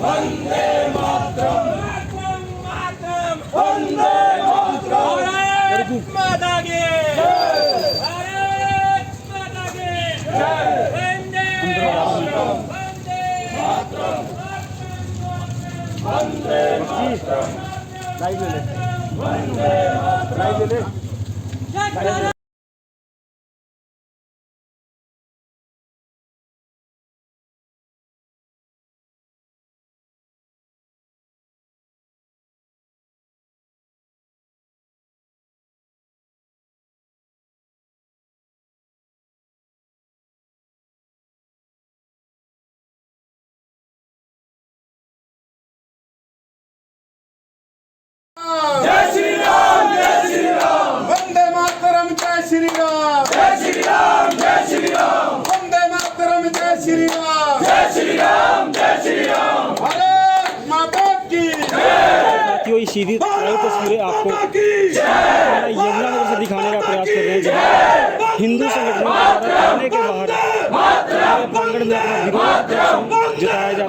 वंदे मातरम, मातरम, वंदे मातरम, भारत माता की भारत माता की वंदे मातरम, वंदे मातरम, वंदे मातरम। जय श्री राम, जय श्री राम, वंदे मातरम, जय श्री राम, जय श्री राम, जय श्री राम, वंदे मातरम, जय श्री राम, जय श्री राम, जय श्री राम, भारत माता की साथियों, ये सीधी तस्वीरें आपको यमुना नगर से दिखाने का प्रयास कर रहे हैं, जहाँ हिंदू संगठनों के द्वारा थाने के बाहर प्रांगण में अपना विरोध जताया जा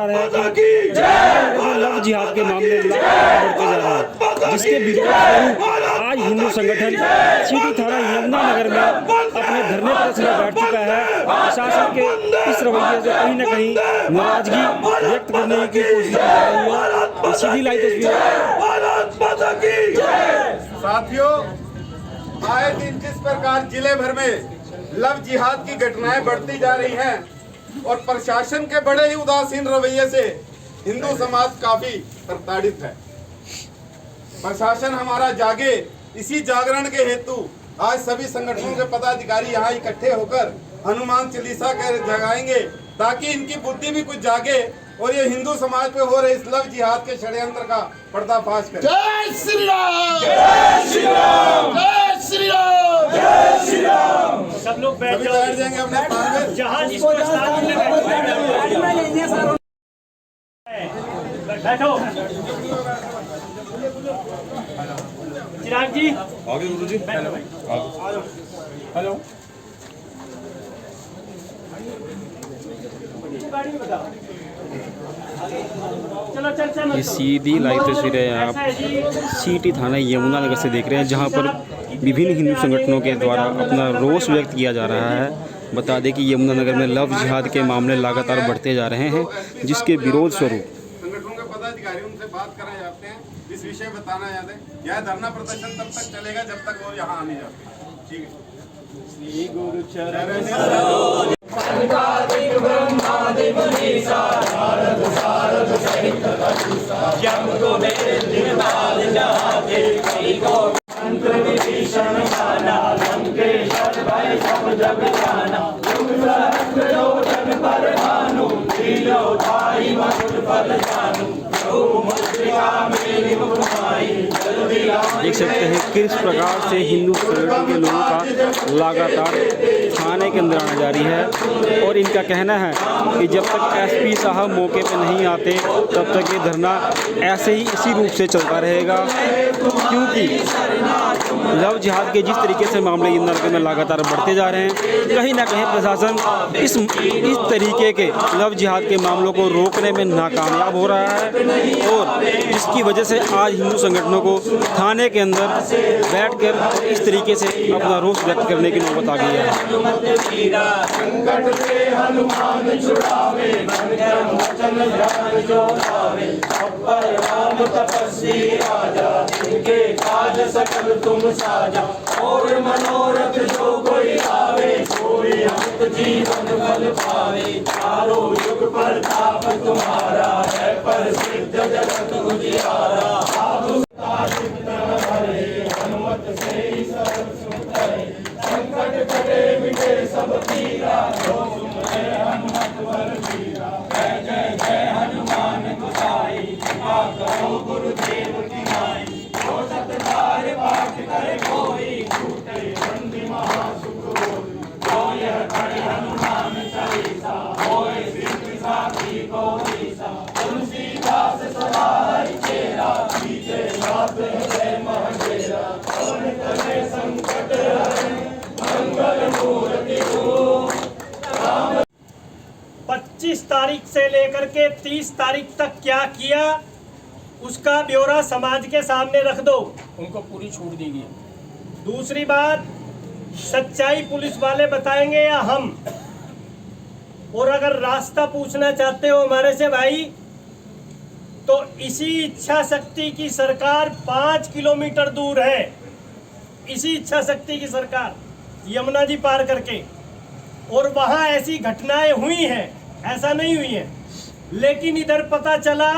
रहा है कि लव जिहाद के मामले बढ़ते जा रहे हैं, जिसके विरोध स्वरूप आज हिंदू संगठन सीधी थाना यमुना नगर में अपने धरने पर बैठ चुका है। प्रशासन के इस रवैये से कहीं न कहीं नाराजगी व्यक्त करने की कोशिश कर रही है। सीधी लाइव तस्वीर। साथियों, आए दिन जिस प्रकार जिले भर में लव जिहाद की घटनाएं बढ़ती जा रही हैं और प्रशासन के बड़े ही उदासीन रवैये से हिंदू समाज काफी प्रताड़ित है। प्रशासन हमारा जागे, इसी जागरण के हेतु आज सभी संगठनों के पदाधिकारी यहाँ इकट्ठे होकर हनुमान चालीसा कर जगाएंगे ताकि इनकी बुद्धि भी कुछ जागे और ये हिंदू समाज पे हो रहे इस लव जिहाद के षड्यंत्र का पर्दाफाश करें। जय श्री राम, जय श्री राम, जय श्री राम, जय श्री राम। सब लोग बैठ जाएंगे अपने स्थान में। जहां जिसको बैठो। चिराग जी आगे गुरु जी। हेलो। ये सीधी लाइव तस्वीरें आप सीटी थाना यमुना नगर से देख रहे हैं, जहां पर विभिन्न हिंदू संगठनों के द्वारा अपना रोष व्यक्त किया जा रहा है। बता दें कि यमुना नगर में लव जिहाद के मामले लगातार बढ़ते जा रहे हैं, जिसके विरोध स्वरूप संगठनों के पदाधिकारी उनसे बात कराए जाते हैं, इस विषय बताना याद है। यह धरना प्रदर्शन तब तक चलेगा जब तक वो यहाँ आने जाते हैं। ठीक है। श्री गुरु चरण देख सकते हैं किस प्रकार से हिंदू संगठन के लोगों का लगातार थाने के अंदर आना जारी है। और इनका कहना है कि जब तक एसपी साहब मौके पे नहीं आते तब तक ये धरना ऐसे ही इसी रूप से चलता रहेगा, क्योंकि लव जिहाद के जिस तरीके से मामले यमुना नगर में लगातार बढ़ते जा रहे हैं, कहीं ना कहीं प्रशासन इस तरीके के लव जिहाद के मामलों को रोकने में नाकामयाब हो रहा है, और जिसकी वजह से आज हिंदू संगठनों को थाने के अंदर बैठकर इस तरीके से अपना रोष व्यक्त करने की नौबत आ गई है। और मनोरथ जो कोई आवे, कोई अमृत जीवन फल पावे। चारों युग प्रताप तुम्हारा है, प्रसिद्ध जगत उजियारा। हनुमत से ही सब सुनते, संकट कटे मिटे सब पीरा। जो सुनते हनुमत बल पीरा। जय जय जय हनुमान गोसाई, कृपा करो गुरुदेव की नाई। जो सतबार पाठ करे कोई, छूटे बंदी महासुख होई। जो यह पढ़े हनुमान चालीसा, होए सिद्धि साखी को दिशा। तुलसीदास सदा हरिचेरा, सीते नाथ हृदय महडेरा। पवन तनय संकट हरे, मंगल मूर्ति 25 तारीख से लेकर के 30 तारीख तक क्या किया उसका ब्यौरा समाज के सामने रख दो। उनको पूरी छूट दी गई। दूसरी बात, सच्चाई पुलिस वाले बताएंगे या हम? और अगर रास्ता पूछना चाहते हो हमारे से भाई, तो इसी इच्छा शक्ति की सरकार 5 किलोमीटर दूर है। इसी इच्छा शक्ति की सरकार यमुना जी पार करके, और वहां ऐसी घटनाएं हुई हैं, ऐसा नहीं हुई है। लेकिन इधर पता चला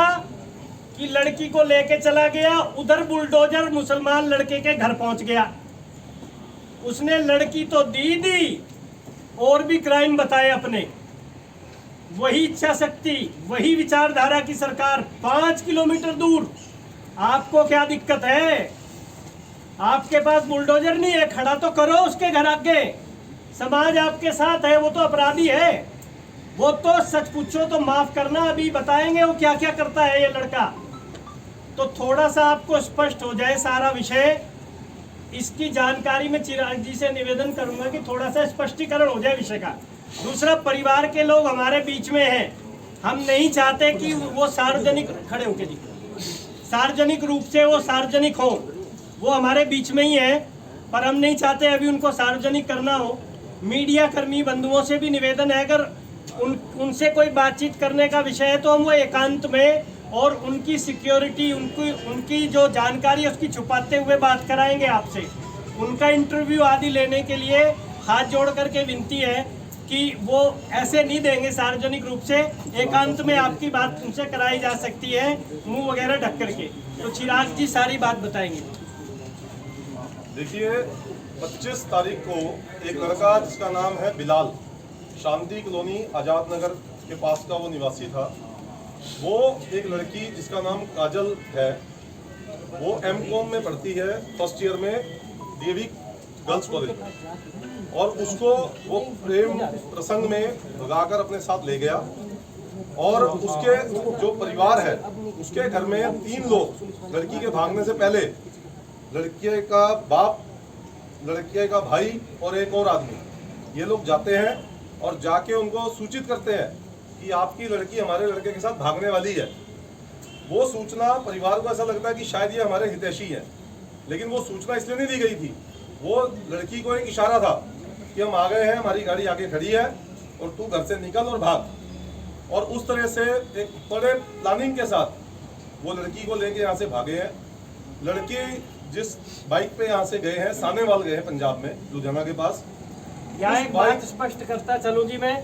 कि लड़की को लेके चला गया, उधर बुलडोजर मुसलमान लड़के के घर पहुंच गया। उसने लड़की तो दी और भी क्राइम बताए अपने। वही इच्छा शक्ति, वही विचारधारा की सरकार 5 किलोमीटर दूर। आपको क्या दिक्कत है? आपके पास बुलडोजर नहीं है, खड़ा तो करो उसके घर आगे। समाज आपके साथ है, वो तो अपराधी है। वो तो सच पूछो तो माफ करना, अभी बताएंगे वो क्या क्या करता है ये लड़का। तो थोड़ा सा आपको स्पष्ट हो जाए सारा विषय, इसकी जानकारी में चिराग जी से निवेदन करूंगा कि थोड़ा सा स्पष्टीकरण हो जाए विषय का। दूसरा, परिवार के लोग हमारे बीच में हैं, हम नहीं चाहते कि वो सार्वजनिक खड़े होके जी सार्वजनिक रूप से वो सार्वजनिक हो, वो हमारे बीच में ही है, पर हम नहीं चाहते अभी उनको सार्वजनिक करना हो। मीडिया कर्मी बंधुओं से भी निवेदन है, अगर उनसे कोई बातचीत करने का विषय है तो हम वो एकांत में और उनकी सिक्योरिटी, उनकी जो जानकारी है उसकी छुपाते हुए बात कराएंगे आपसे। उनका इंटरव्यू आदि लेने के लिए हाथ जोड़ करके विनती है कि वो ऐसे नहीं देंगे सार्वजनिक रूप से, एकांत में आपकी बात उनसे कराई जा सकती है मुंह वगैरह ढक करके। तो चिराग जी सारी बात बताएंगे। देखिए, 25 तारीख को एक लड़का जिसका नाम है बिलाल, शांति कॉलोनी आज़ाद नगर के पास का वो निवासी था। वो एक लड़की जिसका नाम काजल है, वो M.Com में पढ़ती है, फर्स्ट ईयर में, DAV गर्ल्स कॉलेज में, और उसको वो प्रेम प्रसंग में भगाकर अपने साथ ले गया। और उसके जो परिवार है उसके घर में 3 लोग लड़की के भागने से पहले, लड़के का बाप, लड़के का भाई और एक और आदमी, ये लोग जाते हैं और जाके उनको सूचित करते हैं कि आपकी लड़की हमारे लड़के के साथ भागने वाली है। वो सूचना परिवार को ऐसा लगता है कि शायद ये हमारे हितैषी है, लेकिन वो सूचना इसलिए नहीं दी गई थी। वो लड़की को एक इशारा था कि हम आ गए हैं, हमारी गाड़ी आगे खड़ी है और तू घर से निकल और भाग। और उस तरह से एक बड़े प्लानिंग के साथ वो लड़की को लेके यहाँ से भागे हैं। लड़के जिस बाइक पे यहाँ से गए हैं, सानेवाल गए हैं, पंजाब में, लुधियाना के पास। यहाँ एक बात स्पष्ट करता चलूँ जी मैं,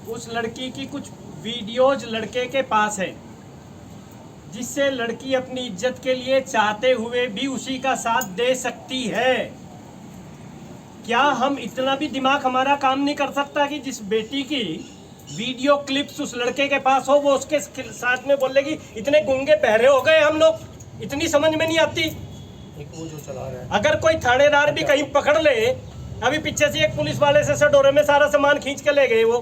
उस लड़की की कुछ वीडियोज लड़के के पास है, जिससे लड़की अपनी इज्जत के लिए चाहते हुए भी उसी का साथ दे सकती है। क्या हम इतना भी दिमाग हमारा काम नहीं कर सकता कि जिस बेटी की वीडियो क्लिप्स उस लड़के के पास हो, वो उसके साथ में बोलेगी इतने गूंगे बहरे हो गए हम लोग, इतनी समझ में नहीं आती। वो जो चला रहा है, अगर कोई थानेदार भी कहीं पकड़ ले, अभी पीछे से एक पुलिस वाले से सडोरे में सारा सामान खींच के ले गए। वो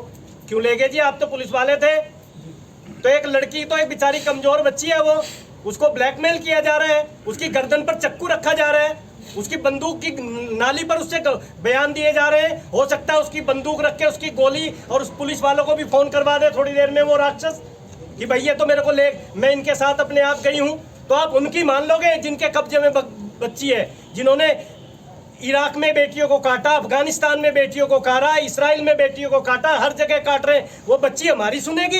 क्यों ले गए जी? आप तो पुलिस वाले थे। तो एक लड़की, तो एक बेचारी कमजोर बच्ची है, वो उसको ब्लैकमेल किया जा रहा है, उसकी गर्दन पर चक्कू रखा जा रहा है, उसकी बंदूक की नाली पर उससे बयान दिए जा रहे हैं। हो सकता है उसकी बंदूक रख के उसकी गोली, और उस पुलिस वालों को भी फोन करवा दे थोड़ी देर में वो राक्षस कि भैया तो मेरे को ले, मैं इनके साथ अपने आप गई हूँ। तो आप उनकी मान लोगे जिनके कब्जे में बच्ची है, जिन्होंने इराक में बेटियों को काटा, अफगानिस्तान में बेटियों को काटा, इसराइल में बेटियों को काटा, हर जगह काट रहे हैं। वो बच्ची हमारी सुनेगी?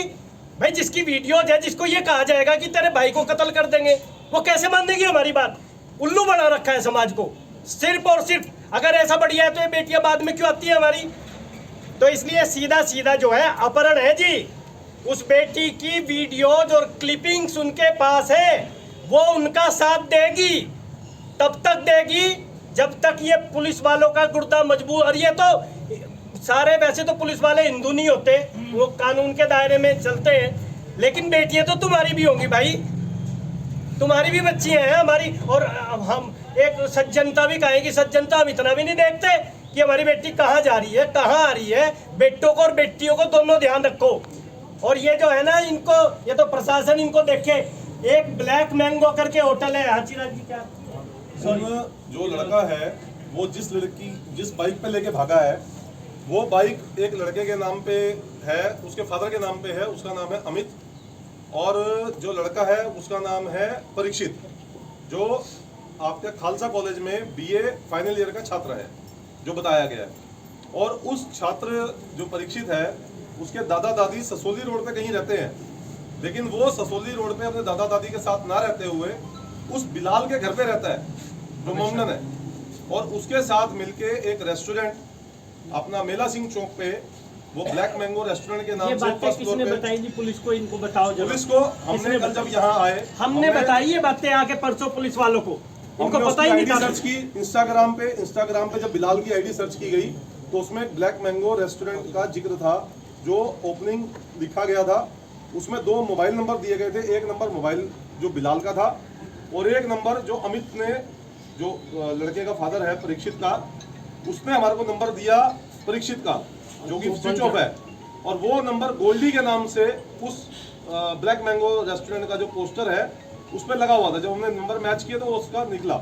भाई जिसकी वीडियोज है, जिसको ये कहा जाएगा कि तेरे भाई को कत्ल कर देंगे, वो कैसे मान देगी हमारी बात? उल्लू बना रखा है समाज को सिर्फ और सिर्फ। अगर ऐसा बढ़िया है तो ये बेटियां बाद में क्यों आती है हमारी? तो इसलिए सीधा सीधा जो है अपहरण है जी। उस बेटी की वीडियोज और क्लिपिंग्स उनके पास है, वो उनका साथ देगी, तब तक देगी जब तक ये पुलिस वालों का गुर्दा मजबूर। और ये तो सारे, वैसे तो पुलिस वाले हिंदू नहीं होते, वो कानून के दायरे में चलते हैं, लेकिन बेटियां तो तुम्हारी भी होंगी भाई, तुम्हारी भी बच्चियां हैं हमारी। और हम एक सज्जनता भी कहेंगे, सज्जनता हम इतना भी नहीं देखते कि हमारी बेटी कहाँ जा रही है, कहाँ आ रही है। बेटों को और बेटियों को दोनों ध्यान रखो। और ये जो है ना, इनको, ये तो प्रशासन इनको देखे। एक ब्लैक मैंगो करके होटल है, हाजीराज जी क्या, जो लड़का है वो जिस बाइक पे लेके भागा है, वो बाइक एक लड़के के नाम पे है उसके फादर के नाम पे है, उसका नाम है अमित, और जो लड़का है उसका नाम है परीक्षित, जो आपके खालसा कॉलेज में बीए फाइनल ईयर का छात्र है, जो बताया गया है। और उस छात्र जो परीक्षित है उसके दादा दादी ससोली रोड पे कहीं रहते हैं, लेकिन वो ससोली रोड पे अपने दादा दादी के साथ ना रहते हुए उस बिलाल के घर पे रहता है जो मोमडन है, और उसके साथ मिलके एक रेस्टोरेंट अपना मेला सिंह चौक पे, वो ब्लैक मैंगो रेस्टोरेंट के नाम से फर्स्ट फ्लोर पे। बताई जी पुलिस को? इनको बताओ जरा। पुलिस को हमने कल जब यहाँ आए हमने बताई ये बातें आके परसों पुलिस वालों को, इनको पता ही नहीं था। सर्च की इंस्टाग्राम पे जब बिलाल की आईडी सर्च की गई तो उसमें ब्लैक मैंगो रेस्टोरेंट का जिक्र था, जो ओपनिंग लिखा गया था। उसमें 2 मोबाइल नंबर दिए गए थे, एक नंबर मोबाइल जो बिलाल का था और एक नंबर जो अमित ने, जो लड़के का फादर है परीक्षित का, उसने हमारे को नंबर दिया परीक्षित का, जो कि स्विच ऑफ है। और वो नंबर गोल्डी के नाम से उस ब्लैक मैंगो रेस्टोरेंट का जो पोस्टर है उस पर लगा हुआ था। जब हमने नंबर मैच किया तो उसका निकला।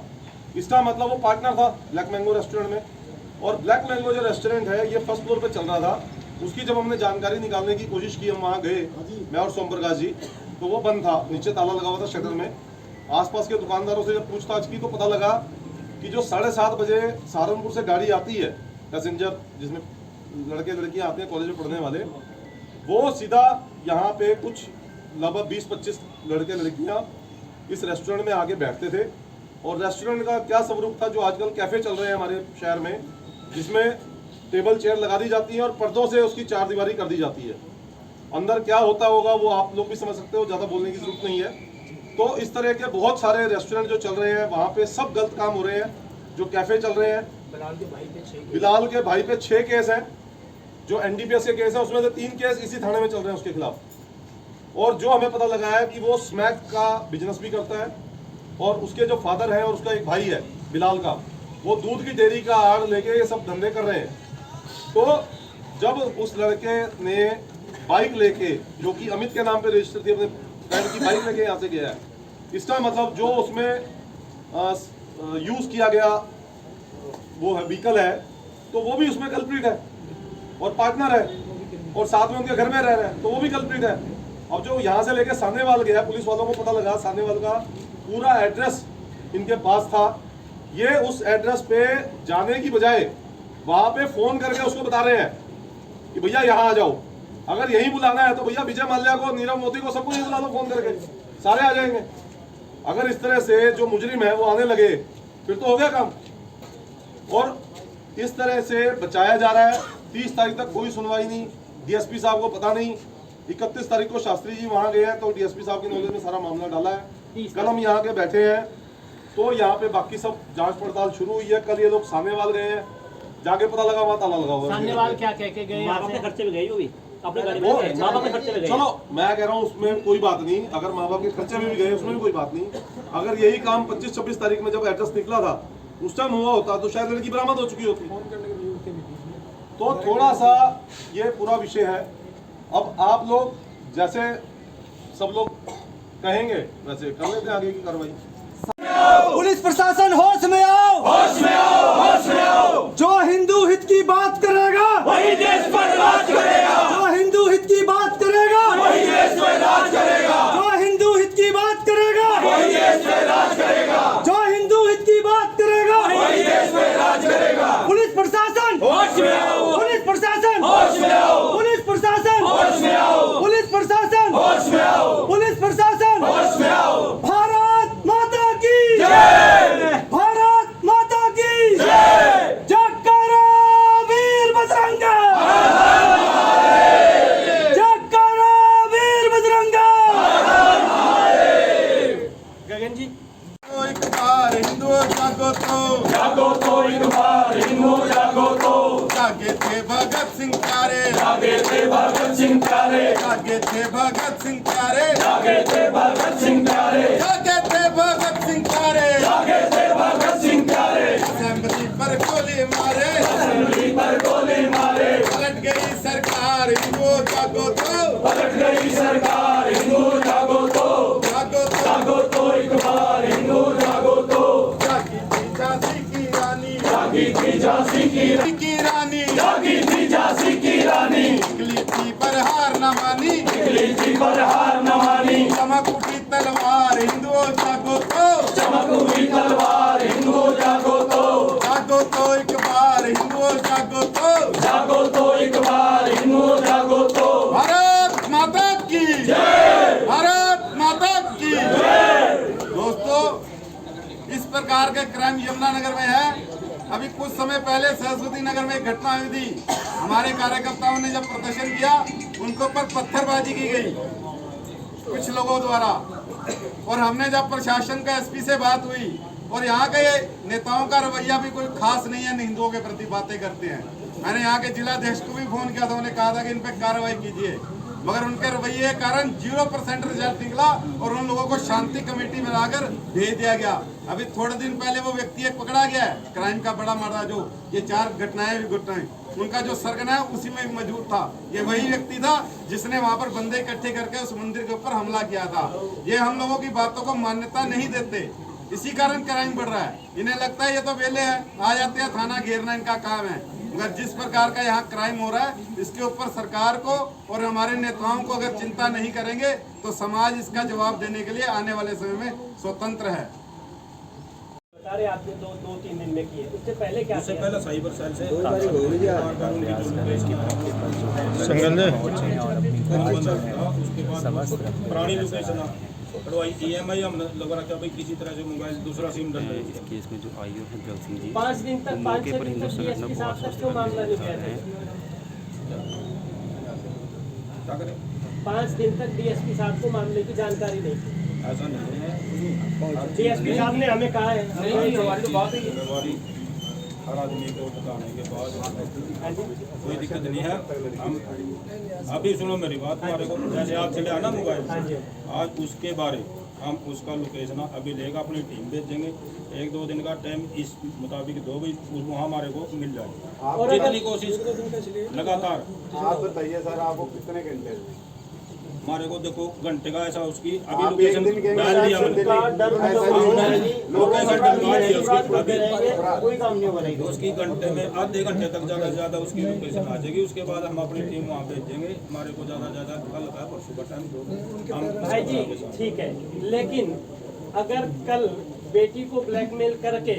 इसका मतलब वो पार्टनर था ब्लैक मैंगो रेस्टोरेंट में। और ब्लैक मैंगो जो रेस्टोरेंट है ये फर्स्ट फ्लोर पे चल रहा था। उसकी जब हमने जानकारी निकालने की कोशिश की, हम वहाँ गए, मैं और सोम प्रकाश जी, तो वो बंद था, नीचे ताला लगा हुआ था शटर में। आसपास के दुकानदारों से जब पूछताछ की तो पता लगा कि जो 7:30 बजे सहारनपुर से गाड़ी आती है पैसेंजर, जिसमें लड़के लड़कियां आते हैं कॉलेज में पढ़ने वाले, वो सीधा यहाँ पे कुछ लगभग 20-25 लड़के लड़कियां इस रेस्टोरेंट में आके बैठते थे। और रेस्टोरेंट का क्या स्वरूप था, जो आजकल कैफे चल रहे हैं हमारे शहर में, जिसमें टेबल चेयर लगा दी जाती है और पर्दों से उसकी चारदीवारी कर दी जाती है। अंदर क्या होता होगा वो आप लोग भी समझ सकते हो, ज़्यादा बोलने की जरूरत नहीं है। तो इस तरह के बहुत सारे रेस्टोरेंट जो चल रहे हैं वहाँ पे सब गलत काम हो रहे हैं। जो कैफे चल रहे हैं, बिलाल के भाई पे 6 केस हैं, जो एनडीपीएस के केस है उसमें से 3 केस इसी थाने में चल रहे हैं उसके खिलाफ। और जो हमें पता लगा है कि वो स्मैक का बिजनेस भी करता है, और उसके जो फादर है और उसका एक भाई है बिलाल का, वो दूध की डेयरी का आड़ लेके ये सब धंधे कर रहे हैं। तो जब उस लड़के ने बाइक लेके, जो कि अमित के नाम पे रजिस्टर थी, अपने फ्रेंड की बाइक लेके यहाँ से गया है, इसका मतलब जो उसमें यूज किया गया वो है व्हीकल है, तो वो भी उसमें कल्प्रिट है और पार्टनर है, और साथ में उनके घर में रह रहे हैं, तो वो भी कल्प्रिट है। अब जो यहाँ से लेके सानेवाल गया, पुलिस वालों को पता लगा सानेवाल का पूरा एड्रेस इनके पास था। ये उस एड्रेस पे जाने की बजाय वहां पे फोन करके उसको बता रहे हैं कि भैया यहाँ आ जाओ, अगर यही बुलाना है तो भैया विजय माल्या को, नीरव मोदी को, सबको यही बुला लो फोन करके, सारे आ जाएंगे। अगर इस तरह से जो मुजरिम है वो आने लगे फिर तो हो गया काम। और इस तरह से बचाया जा रहा है। 30 तारीख तक कोई सुनवाई नहीं, डीएसपी साहब को पता नहीं। 31 तारीख को शास्त्री जी वहां गए हैं तो डीएसपी साहब की नॉलेज में सारा मामला डाला है। कल हम यहाँ के बैठे हैं तो यहाँ पे बाकी सब जांच पड़ताल शुरू हुई है। कल ये लोग सानेवाल गए हैं, जाके पता लगा वहाँ ताला लगा हुआ है। सानेवाल क्या कह के गए? अपने खर्चे में गए होगी, अपने गाड़ी में गए, माँ बाप के खर्चे में गए। चलो मैं कह रहा हूँ उसमें कोई बात नहीं, अगर माँ बाप के खर्चे में भी गए उसमें भी कोई बात नहीं। अगर यही काम 25-26 तारीख में जब एड्रेस निकला था उस टाइम हुआ होता तो शायद लड़की बरामद हो चुकी होती। तो थोड़ा सा ये पूरा विषय है। अब आप लोग जैसे सब लोग कहेंगे वैसे कर लेते हैं आगे की कार्रवाई। पुलिस प्रशासन होश में आओ, होश में आओ, होश में आओ। जो हिंदू हित की बात करेगा वही देश पर राज करेगा, जो हिंदू हित की बात करेगा वही देश पर राज करेगा, जो हिंदू हित की बात करेगा वही देश पर राज करेगा, जो हिंदू हित की बात करेगा वही देश पर राज करेगा। पुलिस प्रशासन होश में आओ, पुलिस प्रशासन होश में आओ, पुलिस प्रशासन होश में आओ, पुलिस प्रशासन होश में आओ, पुलिस प्रशासन होश में आओ। भारत माता की जय, भारत माता की जय। जयकारा वीर बजरंगा, जयकारा वीर बजरंगा। गगन जी, एक बार हिंदू जागो तो, जागो तो एक बार हिंदू जागो तो, जागे थे भगत सिंह प्यारे, जागे थे भगत सिंह प्यारे, जागे थे भगत सिंह प्यारे, जागे थे भगत सिंह प्यारे, जागे थे भगत सिंह प्यारे। जागे थे भगत सिंह प्यारे। असेंबली पर गोली मारे, असेंबली पर गोली मारे, पलट गई सरकार हिंदू जागो तो, पलट गई सरकार हिंदू जागो तो, जागो तो, जागो तो एक बार हिंदू जागो तो, जागी थी झांसी की रानी, जागी थी झांसी की की रानी, जागी थी झांसी की रानी, निकली थी पर प्रकार के क्राइम यमुनानगर में है। अभी कुछ समय पहले सरस्वती नगर में एक घटना हुई थी। हमारे कार्यकर्ताओं ने जब प्रदर्शन किया, उनके ऊपर पत्थरबाजी की गई कुछ लोगों द्वारा, और हमने जब प्रशासन का एसपी से बात हुई, और यहाँ के नेताओं का रवैया भी कोई खास नहीं है, हिंदुओं के प्रति बातें करते हैं। मैंने यहाँ के जिलाध्यक्ष को भी फोन किया था, उन्होंने कहा था कि इन पर कार्रवाई कीजिए, मगर उनके रवैये के कारण 0% रिजल्ट निकला और उन लोगों को शांति कमेटी में लाकर भेज दिया गया। अभी थोड़े दिन पहले वो व्यक्ति एक पकड़ा गया है, क्राइम का बड़ा मामला, जो ये 4 घटनाएं उनका जो सरगना है उसी में मौजूद था। ये वही व्यक्ति था जिसने वहां पर बंदे इकट्ठे करके उस मंदिर के ऊपर हमला किया था। ये हम लोगों की बातों को मान्यता नहीं देते, इसी कारण क्राइम बढ़ रहा है। इन्हें लगता है ये तो वेले है, आ जाते हैं, थाना घेरना इनका काम है। मगर जिस प्रकार का यहाँ क्राइम हो रहा है, इसके ऊपर सरकार को और हमारे नेताओं को अगर चिंता नहीं करेंगे तो समाज इसका जवाब देने के लिए आने वाले समय में स्वतंत्र है। अरे आपने 2-3 दिन में किए, उससे पहले क्या? उससे पहले साइबर सेल से पुरानी लोकेशन EMI हम लगा रखा भाई, किसी तरह से मोबाइल दूसरा सिम डल रही है। इस केस में जो आईओ है जगत सिंह जी, 5 दिन तक मौके पर हिंदू संगठनों को आश्वस्त क्यों मामला नहीं किया है? 5 दिन तक डीएसपी साहब को मामले की जानकारी नहीं थी। ऐसा नहीं है, डीएसपी साहब ने हमें कहा है, जिम्मेवारी हर आदमी को बताने के बाद कोई दिक्कत नहीं है। हम अभी सुनो मेरी बात, हमारे को जैसे आप चले आना मोबाइल, आज उसके बारे हम उसका लोकेशन अभी लेगा, अपनी टीम भेज देंगे। 1-2 दिन का टाइम इस मुताबिक दो भी वहाँ हमारे को मिल जाए। जितनी कोशिश लगातार। आप बताइए सर, आपको कितने घंटे? हमारे को देखो घंटे का ऐसा उसकी अभी लोकेशन डाल दिया कोई काम नहीं होगा, उसकी घंटे में आधे घंटे तक ज़्यादा से ज़्यादा उसकी लोकेशन आ जाएगी। उसके बाद हम अपनी टीम वहाँ भेज देंगे। हमारे को ज़्यादा से ज़्यादा कल का परसों का टाइम भाई जी ठीक है, लेकिन अगर कल बेटी को ब्लैकमेल करके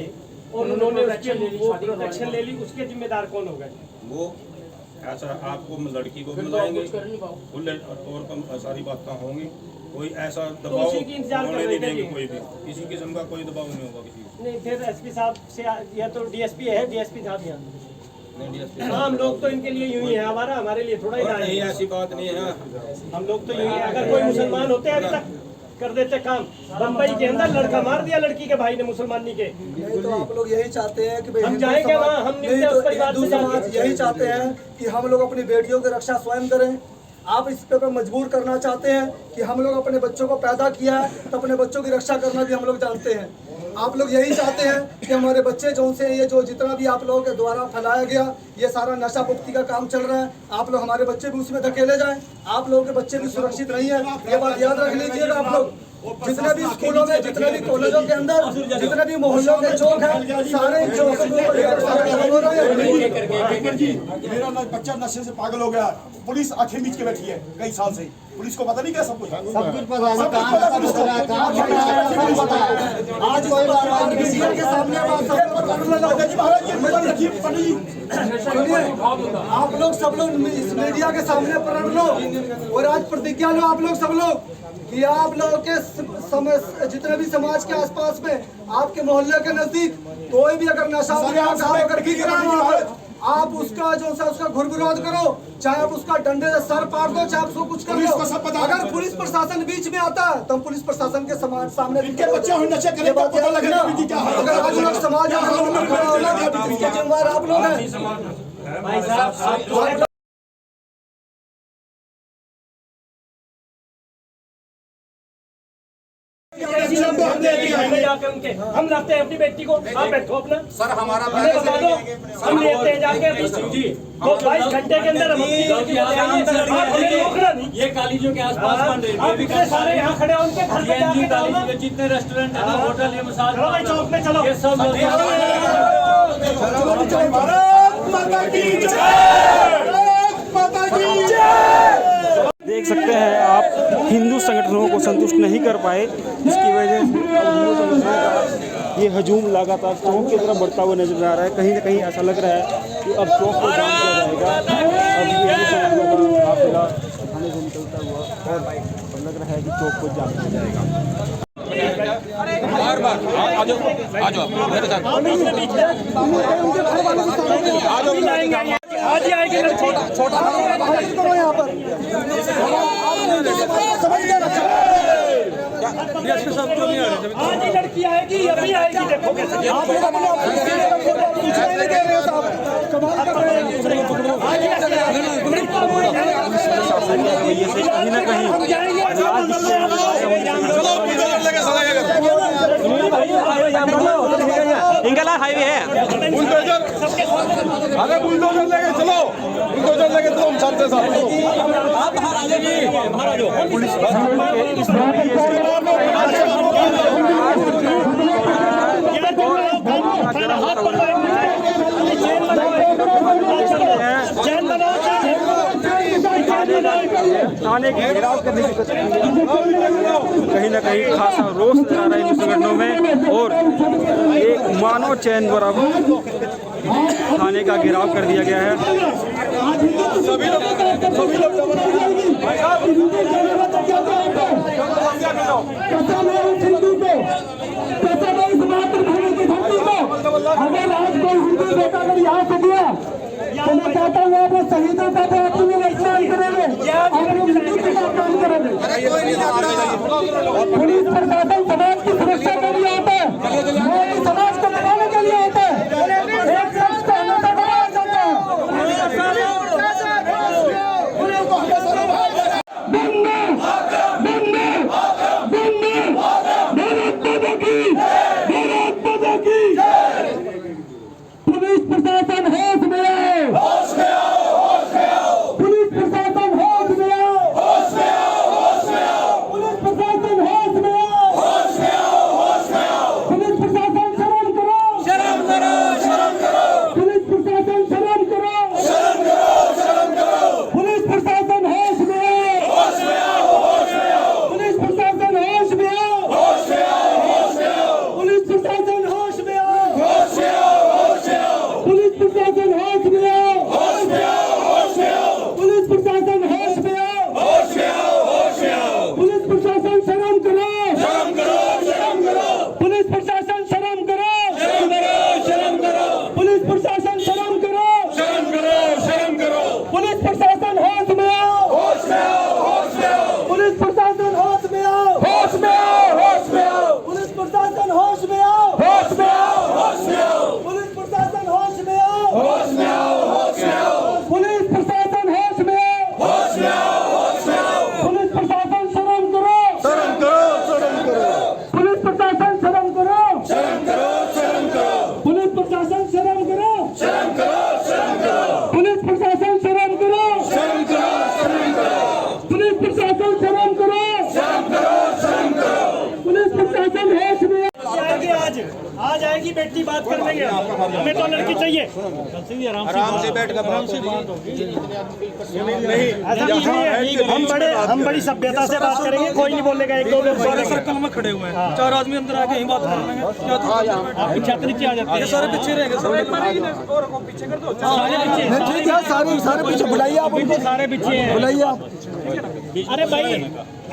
और उन्होंने प्रोटेक्शन ले ली, उसके जिम्मेदार कौन होगा? वो ऐसा आपको लड़की को मिलाएंगे, और कम सारी बातें होंगी। कोई ऐसा दबाव होने नहीं देंगे, कोई भी किसी किस्म का कोई दबाव नहीं होगा किसी को। नहीं, फिर एसपी साहब से या तो डीएसपी है, डीएसपी साहब यहाँ हम लोग तो इनके लिए यूं ही है, हमारे लिए थोड़ा ही नहीं, ऐसी बात नहीं है। हम लोग तो यूं ही, अगर कोई मुसलमान होते हैं अभी तक कर देते काम। बम्बई के अंदर लड़का मार दिया लड़की के भाई ने, मुसलमानी के। तो आप लोग यही चाहते हैं कि हम जाएंगे वहाँ, हम हिंदू समाज यही चाहते हैं कि हम लोग अपनी बेटियों की रक्षा स्वयं करें। आप इस पे मजबूर करना चाहते हैं कि हम लोग अपने बच्चों को पैदा किया है तो अपने बच्चों की रक्षा करना भी हम लोग जानते हैं। आप लोग यही चाहते हैं कि हमारे बच्चे जो से ये जो जितना भी आप लोगों के द्वारा फैलाया गया ये सारा नशा मुक्ति का काम चल रहा है, आप लोग हमारे बच्चे भी उसमें धकेले जाएं। आप लोगों के बच्चे भी सुरक्षित नहीं है, ये बात याद रख लीजिएगा। आप लोग जितने भी स्कूलों में, जितने भी कॉलेजों के अंदर, जितने भी मोहल्लों के चौक है, सारे चौकों मेरा बच्चा नशे से पागल हो गया, पुलिस आंखें मीच के बैठी है कई साल से। पुलिस को पता नहीं क्या सब कुछ पता आज कोई बात किसी के सामने आप लोग सब लोग इस मीडिया के सामने प्रण लो और आज प्रतिज्ञा लो आप लोग सब लोग कि आप लोगों के जितने भी समाज के आसपास में, आपके मोहल्ले के नजदीक कोई भी अगर नशा आप उसका जो सा उसका घुर विरोध करो, चाहे आप उसका डंडे से सर पाड़ दो, चाहे आप उसको कुछ कर लो। अगर पुलिस प्रशासन बीच में आता है तो हम पुलिस प्रशासन के सामने अगर आज लोग समाज जिम्मेदार आप लोग हैं। हम लाते हैं अपनी बेटी को, आप बैठो अपना। सर हमारा हम लेते हैं जाके अभी तो 22 घंटे के अंदर ये कॉलेजों के आसपास बन रही आप इतने सारे यहाँ खड़े हैं, उनके घर पे जाके डालना। जितने रेस्टोरेंट है ना, होटल, ये मसाज, चलो भाई चौक में चलो, ये सब देख सकते हैं आप हिंदू संगठनों को संतुष्ट नहीं कर पाए, जिसकी वजह से हिंदू संगठनों का ये हजूम लगातार चौक की तरफ बढ़ता हुआ नजर आ रहा है। कहीं ना कहीं ऐसा लग रहा है कि अब चौक को जाम किया जाएगा। अब हिंदू संगठनों का काफिला थाने से निकलता हुआ और लग रहा है कि चौक को जाम किया जाएगा। बार बार आ जाओ मेरे साथ आज ही आएगी लड़की। यहाँ पर आज ही लड़की आएगी, अभी आएगी, देखो कैसे। ये से कहीं ना कहीं इंगला हाईवे है। अरे बुलडोजर लेके चलो, बुलडोजर लेके चलो, हम साथ साथ पुलिस इस रवैये से थाने की घेराव करने की कोशिश कहीं ना कहीं खासा रोष नजर आ रहा है इन संगठनों में, और एक मानव चैन बराबर थाने का घेराव कर दिया गया है। अगर आज कोई हिंदू बेटा अगर यहाँ से दिया तो मैं चाहता हूँ अपने शहीदों का तो अपनी रक्षा करेंगे और हिंदू के साथ काम करेंगे। पुलिस प्रशासन समाज की सुरक्षा के लिए आता है, मोदी समाज को बनाने के लिए आता है। एक शख्स को हमेशा बनाया जाता है। पुलिस प्रशासन होश में आओ, होश में आओ, होश में आओ। पुलिस प्रशासन होश में आओ, होश में आओ, होश में आओ। पुलिस प्रशासन होश में आओ, होश में आओ, होश में आओ। पुलिस प्रशासन शर्म करो, शर्म करो, शर्म करो। पुलिस प्रशासन शर्म करो, शर्म करो, शर्म करो। पुलिस प्रशासन होश में आओ, होश में आओ, होश में आओ। पुलिस प्रशासन होश में आओ, होश में आओ, होश में आओ। पुलिस प्रशासन होश में आओ, होश में आओ, होश में आओ। पुलिस प्रशासन होश में आओ, होश में आओ, होश में आओ। पुलिस प्रशासन होश में आओ, होश में आओ, होश में आओ। पुलिस प्रशासन शर्म करो, शर्म करो, शर्म करो। पुलिस प्रशासन शर्म करो, शर्म करो, शर्म करो। पुलिस प्रशासन शर्म करो, शर्म करो, शर्म करो। पुलिस प्रशासन होश में आओ, होश में आओ, होश में आओ। पुलिस प्रशासन होश में आओ, होश में आओ, होश में आओ। पुलिस प्रशासन होश में आओ, होश में आओ, होश में आओ। पुलिस प्रशासन होश में आओ, होश में आओ, होश में आओ। पुलिस प्रशासन होश में आओ, होश में आओ, होश में आओ। पुलिस प्रशासन शर्म करो, शर्म करो, शर्म करो। पुलिस प्रशासन शर्म करो, शर्म करो, शर्म करो। पुलिस प्रशासन शर्म करो, शर्म करो, शर्म करो। पुलिस प्रशासन शर्म करो, शर्म करो, शर्म करो। पुलिस प्रशासन शर्म करो, शर्म करो, शर्म करो। पुलिस प्रशासन होश में आएगी, आज आएगी बेटी, बात कर लेंगे। हमें तो लड़की चाहिए। आराम से बैठ कर आराम से बात होगी। हम बड़ी सभ्यता से बात करेंगे, कोई नहीं बोलेगा। एक दो लोग सर्कल में खड़े हुए हैं, चार आदमी अंदर आके यही बात कर लेंगे। पीछे नीचे आ जाते हैं, सारे पीछे रहेंगे, सब पीछे कर दो। ठीक है, सारे पीछे बुलाइए आप उनको, सारे पीछे हैं, बुलाइए आप। अरे भाई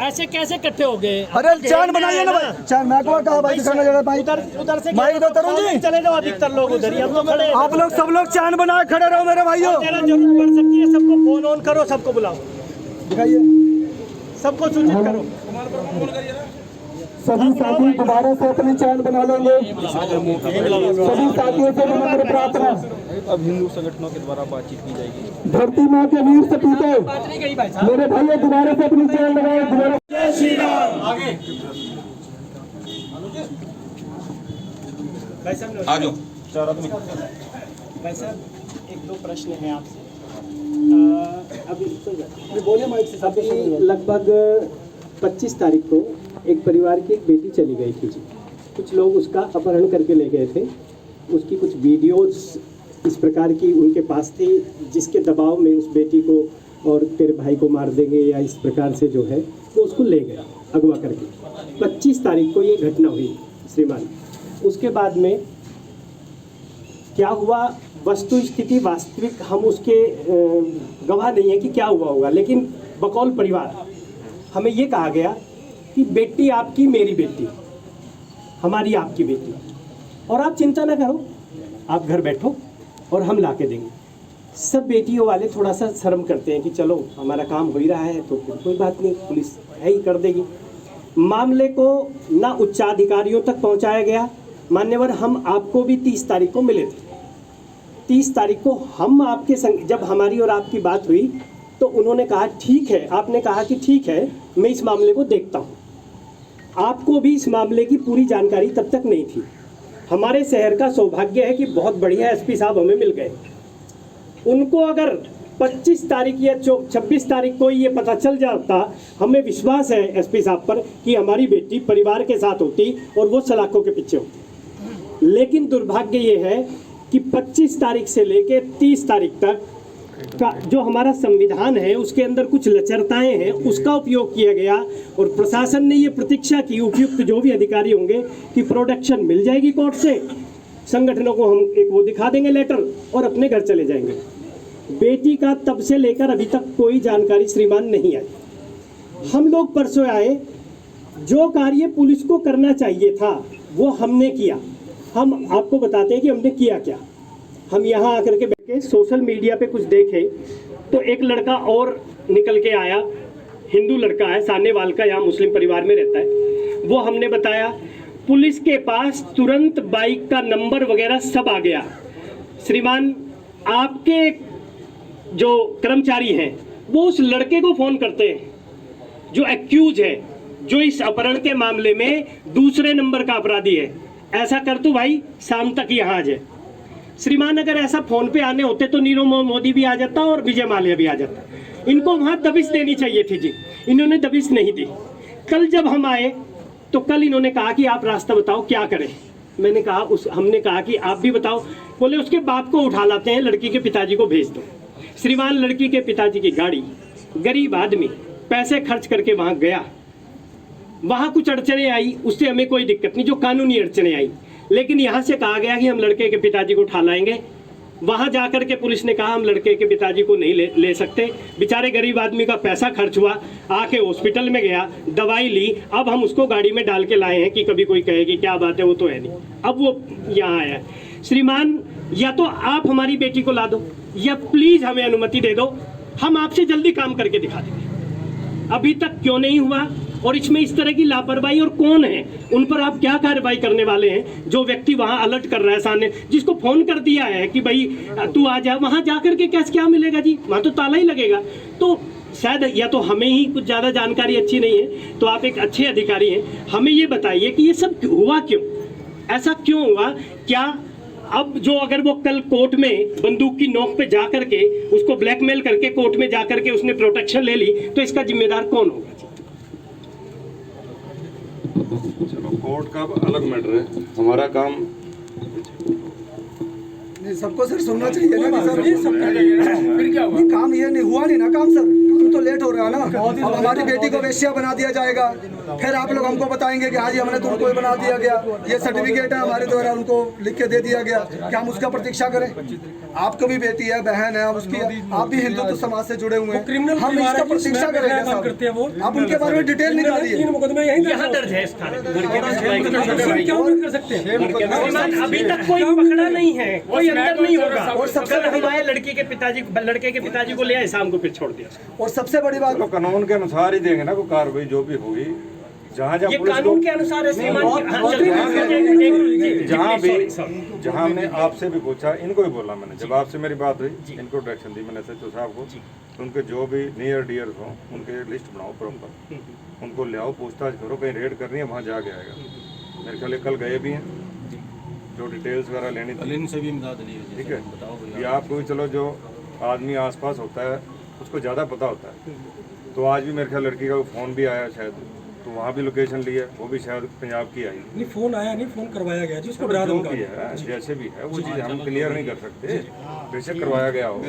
ऐसे कैसे इकट्ठे हो गए? अरे चैन बनाइए ना भाई, चैन मैं को कहा भाई दिखाना जगह भाई। उधर से भाई इधर तरुण जी चले जाओ, अधिकतर लोग उधर ही, हम तो खड़े हैं। आप लोग सब लोग चैन बनाए खड़े रहो मेरे भाइयों। तेरा जरूरत पड़ सकती है, सबको फोन ऑन करो, सबको बुलाओ, दिखाइए। सबको सूचित करो। सभी साथी दोबारा से अपनी चैन बना लेंगे। सभी साथियों से विनम्र प्रार्थना। अब हिंदू संगठनों के द्वारा बातचीत की जाएगी। धरती माँ के वीर सपूतों, मेरे भाइयों दोबारा से अपनी चैन लगाए। दोबारा जय श्री राम। आ जाओ चार आदमी। भाई साहब, एक दो प्रश्न हैं आपसे। अभी लगभग 25 तारीख को एक परिवार की एक बेटी चली गई थी जी। कुछ लोग उसका अपहरण करके ले गए थे। उसकी कुछ वीडियोस इस प्रकार की उनके पास थी, जिसके दबाव में उस बेटी को और तेरे भाई को मार देंगे या इस प्रकार से जो है वो उसको ले गया अगवा करके। 25 तारीख को ये घटना हुई श्रीमान। उसके बाद में क्या हुआ, वस्तु स्थिति वास्तविक हम उसके गवाह नहीं है कि क्या हुआ होगा, लेकिन बकौल परिवार हमें ये कहा गया कि बेटी आपकी मेरी बेटी, हमारी आपकी बेटी। और आप चिंता ना करो, आप घर बैठो और हम ला के देंगे। सब बेटियों वाले थोड़ा सा शर्म करते हैं कि चलो हमारा काम हो ही रहा है तो फिर कोई बात नहीं, पुलिस है ही कर देगी। मामले को ना उच्चाधिकारियों तक पहुंचाया गया। मान्यवर, हम आपको भी 30 तारीख को मिले थे। 30 तारीख को हम आपके संग जब हमारी और आपकी बात हुई तो उन्होंने कहा ठीक है, आपने कहा कि ठीक है मैं इस मामले को देखता हूँ। आपको भी इस मामले की पूरी जानकारी तब तक नहीं थी। हमारे शहर का सौभाग्य है कि बहुत बढ़िया एसपी साहब हमें मिल गए। उनको अगर 25 तारीख या 26 तारीख को ये पता चल जाता, हमें विश्वास है एसपी साहब पर कि हमारी बेटी परिवार के साथ होती और वो सलाखों के पीछे होती। लेकिन दुर्भाग्य ये है कि 25 तारीख से लेके 30 तारीख तक का जो हमारा संविधान है उसके अंदर कुछ लचरताएं हैं, उसका उपयोग किया गया और प्रशासन ने ये प्रतीक्षा की, उपयुक्त जो भी अधिकारी होंगे, कि प्रोटेक्शन मिल जाएगी कोर्ट से, संगठनों को हम एक वो दिखा देंगे लेटर और अपने घर चले जाएंगे। बेटी का तब से लेकर अभी तक कोई जानकारी श्रीमान नहीं आई। हम लोग परसों आए, जो कार्य पुलिस को करना चाहिए था वो हमने किया। हम आपको बताते हैं कि हमने किया क्या। हम यहाँ आकर के बैठे सोशल मीडिया पे कुछ देखे तो एक लड़का और निकल के आया, हिंदू लड़का है, सानेवाल का, यहाँ मुस्लिम परिवार में रहता है। वो हमने बताया, पुलिस के पास तुरंत बाइक का नंबर वगैरह सब आ गया। श्रीमान, आपके जो कर्मचारी हैं वो उस लड़के को फ़ोन करते हैं जो एक्यूज है, जो इस अपहरण के मामले में दूसरे नंबर का अपराधी है। ऐसा कर तू भाई, शाम तक यहाँ आ जाए। श्रीमान, अगर ऐसा फोन पे आने होते तो नीरव मोदी भी आ जाता और विजय माल्या भी आ जाता। इनको वहाँ दबिश देनी चाहिए थी जी, इन्होंने दबिश नहीं दी। कल जब हम आए तो कल इन्होंने कहा कि आप रास्ता बताओ क्या करें। मैंने कहा हमने कहा कि आप भी बताओ। बोले उसके बाप को उठा लाते हैं, लड़की के पिताजी को भेज दो। श्रीमान, लड़की के पिताजी की गाड़ी, गरीब आदमी पैसे खर्च करके वहाँ गया। वहाँ कुछ अड़चने आई, उससे हमें कोई दिक्कत नहीं, जो कानूनी अड़चने आई, लेकिन यहाँ से कहा गया कि हम लड़के के पिताजी को उठा लाएंगे। वहाँ जाकर के पुलिस ने कहा हम लड़के के पिताजी को नहीं ले सकते। बेचारे गरीब आदमी का पैसा खर्च हुआ, आके हॉस्पिटल में गया, दवाई ली, अब हम उसको गाड़ी में डाल के लाए हैं कि कभी कोई कहेगी क्या बात है, वो तो है नहीं। अब वो यहाँ आया है। श्रीमान, या तो आप हमारी बेटी को ला दो या प्लीज़ हमें अनुमति दे दो, हम आपसे जल्दी काम करके दिखा देंगे। अभी तक क्यों नहीं हुआ और इसमें इस तरह की लापरवाही, और कौन है उन पर आप क्या कार्रवाई करने वाले हैं? जो व्यक्ति वहां अलर्ट कर रहा है सामने, जिसको फोन कर दिया है कि भाई तू आ जा, वहां जाकर के क्या मिलेगा जी? वहां तो ताला ही लगेगा। तो शायद या तो हमें ही कुछ ज़्यादा जानकारी अच्छी नहीं है, तो आप एक अच्छे अधिकारी हैं, हमें ये बताइए कि ये सब हुआ क्यों, ऐसा क्यों हुआ? क्या अब जो अगर वो कल कोर्ट में बंदूक की नोक पे जा करके उसको ब्लैकमेल करके कोर्ट में जा करके उसने प्रोटेक्शन ले ली, तो इसका जिम्मेदार कौन होगा? चलो, कोर्ट का अलग मैटर है, हमारा काम नहीं, सबको सर सुनना चाहिए ना कि सर फिर क्या हुआ? काम ये नहीं हुआ, नहीं ना काम सर, काम तो लेट हो रहा है ना। अब हमारी बेटी को वेश्या बना दिया जाएगा, फिर आप लोग हमको बताएंगे कि हाँ जी हमने तुमको ही बना दिया गया, ये सर्टिफिकेट है हमारे द्वारा उनको लिख के दे दिया गया, क्या हम उसका प्रतीक्षा करें? आपको भी बेटी है, बहन है, उसकी आप भी हिंदुत्व समाज से जुड़े हुए हैं, हम इसका प्रतीक्षा करेंगे। आप उनके बारे में डिटेल निकालिए। अभी तक कोई पकड़ा नहीं है, कोई अंदर नहीं होगा। और सबसे हमारे लड़के के पिताजी को ले आए, शाम को फिर छोड़ दिया। और सबसे बड़ी बात, तो कानून के अनुसार ही देंगे ना, कोई कार्रवाई जो भी होगी, जहाँ ये कानून के अनुसार है। जहाँ हमने आपसे भी पूछा, इनको भी बोला मैंने, जब आपसे मेरी बात हुई, इनको डायरेक्शन दी मैंने सचिव साहब को, उनके जो भी नियर डियर हो उनके लिस्ट बनाओ प्रॉपर, उनको ले आओ, पूछताछ करो, कहीं रेड करनी है वहाँ जाके आएगा। मेरे ख्याल कल गए भी हैं, जो डिटेल्स वगैरह लेनी थी इनसे भी इमदाद ली, ठीक है। ये आपको भी चलो, जो आदमी आसपास होता है उसको ज़्यादा पता होता है। तो आज भी मेरे ख्याल लड़की का फ़ोन भी आया शायद, तो वहाँ भी लोकेशन ली है, वो भी शायद पंजाब की आई। नहीं, फ़ोन आया नहीं, फ़ोन करवाया गया जिसको जैसे भी है वो चीज़ हम क्लियर नहीं कर सकते, बेशक करवाया गया हो।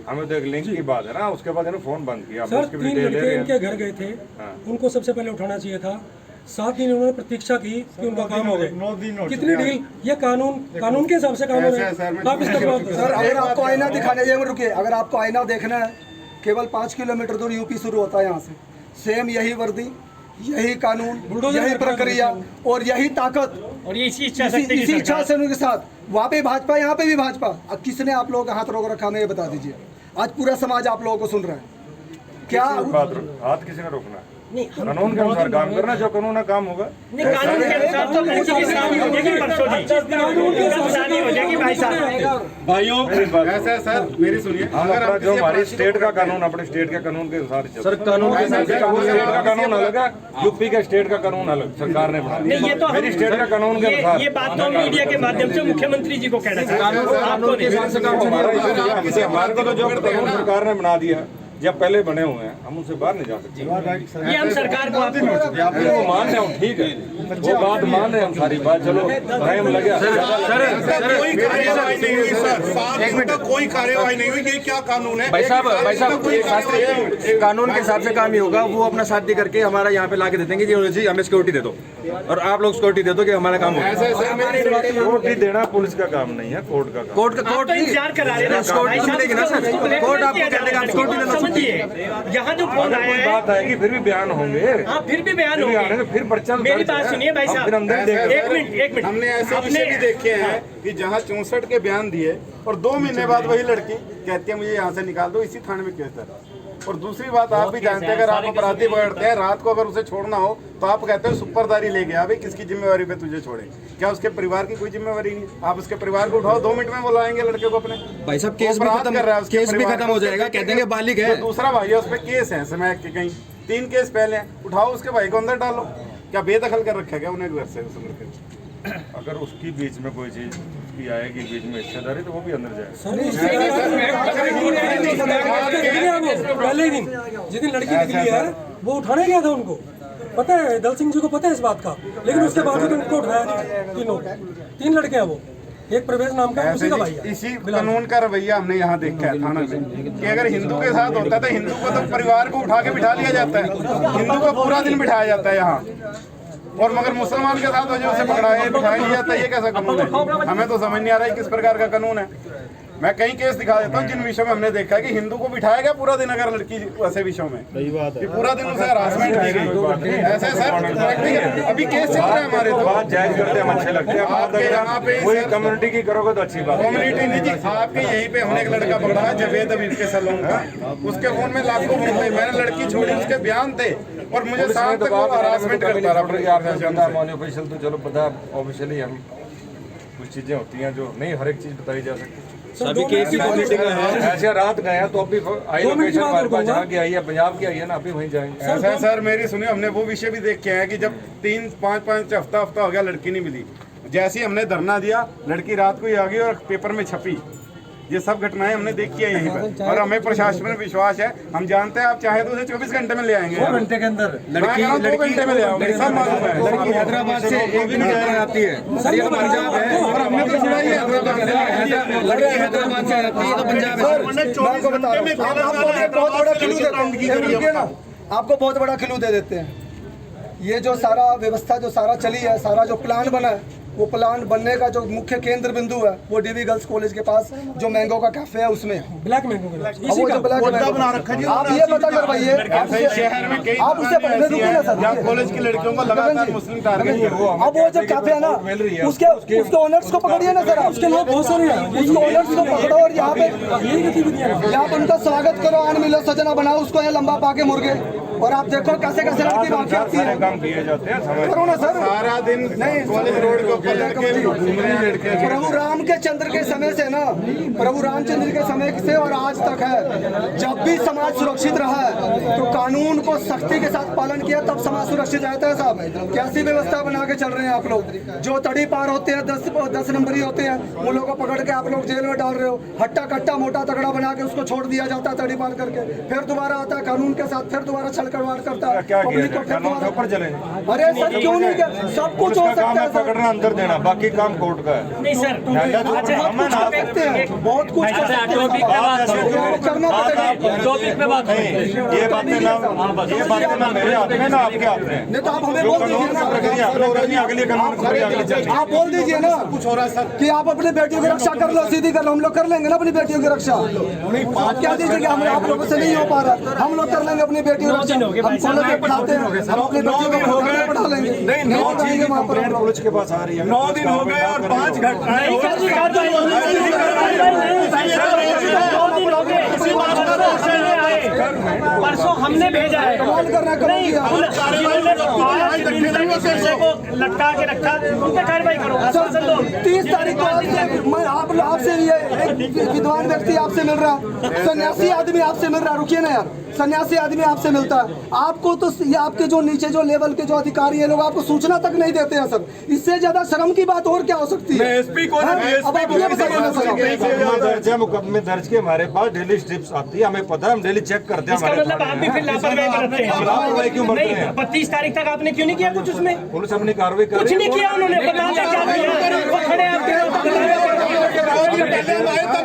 हमें तो एक लिंक की बात है ना, उसके बाद इन्होंने फ़ोन बंद किया। सर 3 लड़के इनके घर गए थे, उनको सबसे पहले उठाना चाहिए था। 7 दिन उन्होंने प्रतीक्षा की कि उनका काम हो जाए। कितनी डील, ये कानून के हिसाब से काम हो रहा है। सर अगर आपको आईना दिखाने जाएंगे, रुकिए, अगर आपको आईना देखना है, केवल 5 किलोमीटर दूर यूपी शुरू होता है, यहाँ से सेम यही वर्दी, यही कानून, यही प्रक्रिया और यही ताकत और इसी इच्छा शक्ति के साथ वहाँ पे भाजपा, यहाँ पे भी भाजपा। अब किसने आप लोगों का हाथ रोक रखा, हमें ये बता दीजिए। आज पूरा समाज आप लोगों को सुन रहा है। क्या हाथ किसी ने रोकना है? कानून के अनुसार काम करना, जो कानून का काम होगा। कानून के अनुसार तो लड़की की शादी हो जाएगी परसों जी, शादी हो जाएगी भाई साहब। भाइयों ऐसा है सर, मेरी सुनिए, अगर जो हमारी स्टेट का कानून अपने स्टेट के कानून के अनुसार सर, कानून के हिसाब से स्टेट का कानून अलग है, यूपी का स्टेट का कानून अलग सरकार ने बना दिया। ये तो मेरी स्टेट का कानून के अनुसार ये बात तो मीडिया के माध्यम से मुख्यमंत्री जी को कहना चाहिए। कानून के हिसाब से काम हमारे को तो जो कानून सरकार ने बना दिया, जब पहले बने हुए हैं, हम उनसे बाहर नहीं जा सकते। ये हम सरकार को आप वो मान रहे हो, ठीक है, वो बात मान रहे हैं हम, सारी बात चलो टाइम लगे। कोई कार्यवाही नहीं हुई सर, 7 दिन तक कोई कार्यवाही नहीं हुई। ये क्या कानून है? भाई साहब शास्त्री, कानून के हिसाब से काम ही होगा। वो अपना शादी करके हमारा यहाँ पे ला के दे देंगे जी हमें सिक्योरिटी दे दो, और आप लोग सिक्योरिटी दे दो कि हमारा काम होगा। सिक्योरिटी देना पुलिस का काम नहीं है, कोर्ट का काम। कोर्ट इंतजार करा रहे हैं, सिक्योरिटी मिलेगी ना सर, कोर्ट आपको कहने का सिक्योरिटी देना। यहाँ जो फोन आया है, बात आएगी फिर भी बयान होंगे। हाँ फिर भी बयान होंगे, फिर पर्चा। मेरी बात सुनिए भाई साहब, एक मिनट। हमने ऐसे विषय भी देखे हैं कि जहाँ 64 के बयान दिए और 2 महीने बाद वही लड़की कहती है मुझे यहाँ से निकाल दो, इसी थाने में केस दर्ज। और दूसरी बात आप भी जानते हैं, अगर आप अपराधी पकड़ते हैं रात को, अगर उसे छोड़ना हो तो आप कहते हो सुपरदारी ले गया, भाई किसकी जिम्मेवारी पे तुझे छोड़े? क्या उसके परिवार की कोई जिम्मेवारी नहीं? आप उसके परिवार को उठाओ, 2 मिनट में बुलाएंगे लड़के को अपने। भाई साहब केस भी खत्म हो जाएगा, कह देंगे बालिग है। दूसरा भाई है, उस पर केस है समय के, कहीं 3 केस पहले हैं, उठाओ उसके भाई को अंदर डालो। क्या बेदखल कर रखा है उन्हें घर से उस लड़के को? अगर उसकी बीच में कोई चीज उसकी आएगी बीच में हिस्सेदारी, तो वो भी अंदर जाएगा। पहले ही दिन जिस दिन लड़की निकली है वो उठाने गया था, उनको पता है, दल सिंह जी को पता है इस बात का, लेकिन उसके बावजूद उनको उठाया नहीं। 3 लड़के हैं वो, एक प्रवेश नाम का, उसी का भाई है। इसी कानून का रवैया हमने यहाँ देखा है थाना में, कि अगर हिंदू के साथ होता है, हिंदू को तो परिवार को उठा के बिठा लिया जाता है, हिंदू को पूरा दिन बिठाया जाता है यहाँ, और मगर मुसलमान के साथ वजह से पकड़ाया बिठाया नहीं जाता। ये कैसा कानून है? हमें तो समझ नहीं आ रहा है किस प्रकार का कानून है। मैं कई केस दिखा देता हूँ जिन विषयों में हमने देखा है कि हिंदू को बिठाया गया पूरा दिन, अगर लड़की वैसे विषयों में कि पूरा दिन उसे हरासमेंट की गई। ऐसे सर अभी केस चल रहा है हमारे, तो बात जायज करते हैं, अच्छे लगते हैं। आपके यहाँ पे कोई कम्युनिटी की करोगे तो अच्छी बात। कम्युनिटी नहीं जी, आपके यहीं पे हमने एक लड़का पकड़ा है जवेद अबीब के सलून का, उसके फोन में लाखों फोन थे, मैंने लड़की छोड़ी, उसके बयान थे और मुझे शाम तक वो हरासमेंट करता रहा। ऑफिशियल तो चलो पता, ऑफिशियली हम कुछ चीजें होती हैं जो नहीं हर एक चीज बताई जा सकती। सभी केस की मीटिंग है, ऐसे रात गए हैं तो अभी आई लोकेशन हमारे पास जहाँ की आई है, पंजाब की आई है ना, अभी वहीं जाएंगे। ऐसा है सर, मेरी सुनिए, हमने वो विषय भी देखे हैं कि जब 3-5 हफ्ता हो गया लड़की नहीं मिली, जैसे ही हमने धरना दिया लड़की रात को ही आ गई और पेपर में छपी। ये सब घटनाएं हमने देखी है यहीं पर, और हमें प्रशासन में विश्वास है। हम जानते हैं आप चाहे तो उसे 24 घंटे में ले आएंगे, 2 घंटे के अंदर लड़की 2 घंटे में ले आओगे, सब मालूम है। लड़की हैदराबाद से एक दिन आती है, ये पंजाब है, और हमने तो सुना ही है लड़की हैदराबाद से आती है तो पंजाब है। आपको बता रहा हूं, बहुत बड़ा क्लू देते हैं ना, आपको बहुत बड़ा क्लू दे देते हैं। ये जो सारा व्यवस्था जो सारा चली है, सारा जो प्लान बना है, वो प्लान बनने का जो मुख्य केंद्र बिंदु है वो डीवी गर्ल्स कॉलेज के पास जो मैंगो का कैफे है उसमें, ब्लैक मैंगो का वो जो ब्लैक मैंगो बना रखा है। आप ये पता करवाइए, शहर में कई आप उससे पहले रुकिए ना सर, जहाँ कॉलेज की लड़कियों को लगातार मुस्लिम टारगेट कर रहे हैं। अब वो जब कैफे है ना, उसके ओनर्स को पकड़िए ना सर, उसके लोग बहुत सारे हैं, उसके ओनर्स को पकड़ो और यहाँ पे उनका स्वागत करो, आन मिलो सजना बनाओ उसको, यहाँ लंबा पाके मुर्गे, और आप देखो कैसे कैसे लड़की बाकी आती है। काम किए जाते हैं, करो ना सर, सारा दिन नहीं कॉलेज रोड के ऊपर लड़के घूम रहे हैं लड़के। प्रभु राम के चंद्र के समय से ना, प्रभु रामचंद्र के समय से और आज तक है, जब भी समाज सुरक्षित रहा है तो कानून को सख्ती के साथ पालन किया तब समाज सुरक्षित रहता है। साहब कैसी व्यवस्था बना के चल रहे हैं आप लोग, जो तड़ी पार होते हैं 10 नंबरी होते हैं, उन लोगों को पकड़ के आप लोग जेल में डाल रहे हो। हट्टा कट्टा मोटा तगड़ा बना के उसको छोड़ दिया जाता है तड़ी पार करके, फिर दोबारा आता है कानून के साथ, फिर दोबारा छलकड़वाड़ करता है पब्लिक को, फिर ऊपर चले। अरे सर क्यों नहीं, सब कुछ हो सकता है, पकड़ना अंदर देना, बाकी काम कोर्ट का है। नहीं सर, बहुत कुछ करना पड़ेगा। टॉपिक पे बात नहीं, ये बातें ना मेरे हाथ में ना आपके हाथ में। नहीं तो आप हमें बोल दीजिए ना, आप बोल दीजिए ना कुछ हो रहा है सर कि आप अपनी बेटियों की रक्षा कर लो, सीधी कर लो, हम लोग कर लेंगे ना अपनी बेटियों की रक्षा। आप क्या दीजिए कि हम आप लोगों से नहीं हो पा रहा, हम लोग कर लेंगे अपनी बेटियों की रक्षा। दिन हो गए भाई साहब। कॉलेज में पढ़ाते हैं, हम अपने बच्चों को पढ़ा लेंगे। नहीं 9 दिन की कंप्लेंट पुलिस के पास आ रही है। 9 दिन हो गए और 5 घटनाएं हो चुकी हैं। 2 दिन हो गए, इसी बात पर परसों हमने भेजा है। नहीं, को लटका के रखा, उन पे कार्रवाई करो। 30 तारीख को आपसे ये एक विद्वान व्यक्ति आपसे मिल रहा है, सन्यासी आदमी आपसे मिल रहा है। रुकिए ना यार, सन्यासी आदमी आपसे मिलता है, आपको तो ये आपके जो नीचे जो लेवल के जो अधिकारी हैं लोग आपको सूचना तक नहीं देते हैं सर। इससे ज्यादा शर्म की बात और क्या हो सकती है? एसपी को अब आप ये बताइए, मुकदमे दर्ज के हमारे पास डेली स्ट्रिप्स आती है, हमें पता है, हम डेली चेक करते हैं। मतलब आप भी फिर लापरवाही करते हैं। लापरवाही क्यों करते हैं? 32 तारीख तक आपने क्यों नहीं किया कुछ उसमें? पुलिस अपनी कार्रवाई कर कुछ नहीं किया उन्होंने, बता दें क्या किया। वो खड़े आपके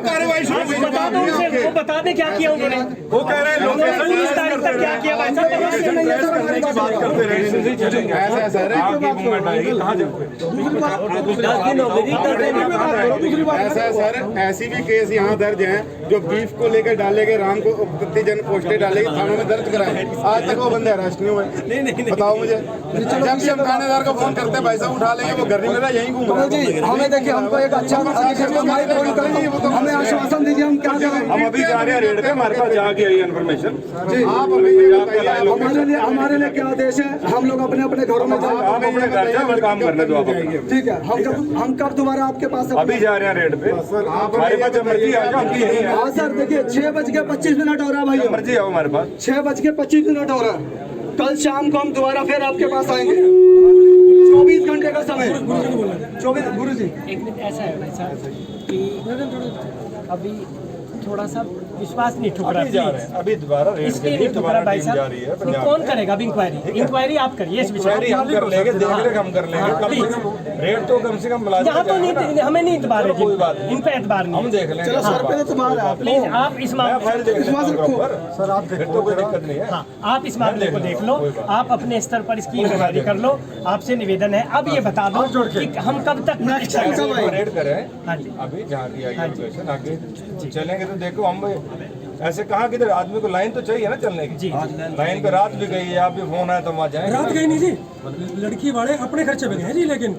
कार्रवाई शुरू हुई। बता दो उसे, वो बता दें क्या किया उन्होंने। वो कह रहे हैं 30 तारीख तक क्या किया भाई साहब? बात करते रहे ऐसा सर आपकी मूवमेंट आएगी कहाँ जाओगे? ऐसा है सर, ऐसी भी केस यहाँ दर्ज हैं जो बीफ को लेकर डाले गए, राम को प्रतिजन पोस्टें डाले गए, थानों में दर्ज कराए, आज तक वो बंदे अरेस्ट नहीं हुए। बताओ मुझे, जब भी हम थानेदार को फोन करते हैं भाई साहब उठा लेंगे, वो घर नहीं मिला यहीं घूम रहा है। जी हमें देखिए, हमको एक अच्छा हमें आश्वासन दीजिए, हम क्या करें? हम अभी जा रहे हैं रेड पे, हमारे पास जाके आई इन्फॉर्मेशन। आप अभी ये बताइए, हमारे लिए क्या आदेश है? हम लोग अपने अपने घरों में जाएं। आप अपने घर जाओ, काम करने दो आप अपना। ठीक है, हम कब दोबारा आपके पास अभी जा रहे हैं रेड पे, हमारे पास जब मर्जी आ जाओ, हमकी यही है। हाँ सर, देखिए 6:25 हो रहा है भाई, मर्जी आओ हमारे पास। 6:25 हो रहा है। कल शाम को हम दोबारा फिर आपके पास आएंगे। 24 घंटे का समय। 24 गुरु जी एक मिनट, ऐसा है भाई साहब कि अभी थोड़ा सा विश्वास नहीं ठुक रहा। अभी दोबारा रेड इसलिए नहीं ठुक रहा भाई साहब। तो कौन करेगा अब इंक्वायरी आप करिए इस विषय हम कर लेंगे, देख लेंगे, हम कर लेंगे। रेड तो कम से कम यहाँ तो नहीं, हमें नहीं इतबार है, कोई बात इन पे एतबार नहीं। हम देख लेंगे। चलो सर पे तुम्हारा है, प्लीज आप इस मामले सर आप देख तो कोई दिक्कत नहीं है। हाँ, आप इस मामले को देख लो, आप अपने स्तर पर इसकी इंक्वायरी कर लो। आपसे निवेदन है, अब ये बता दो कि हम कब तक रेड करें। हाँ जी, अभी जहाँ की आई लोकेशन आगे चलेंगे तो देखो, हम ऐसे कहाँ किधर आदमी को लाइन तो चाहिए ना चलने की। लाइन पे रात भी गई है, आप भी फोन आया तो वहाँ जाए। रात गई नहीं जी, लड़की वाले अपने खर्चे पे गए जी, लेकिन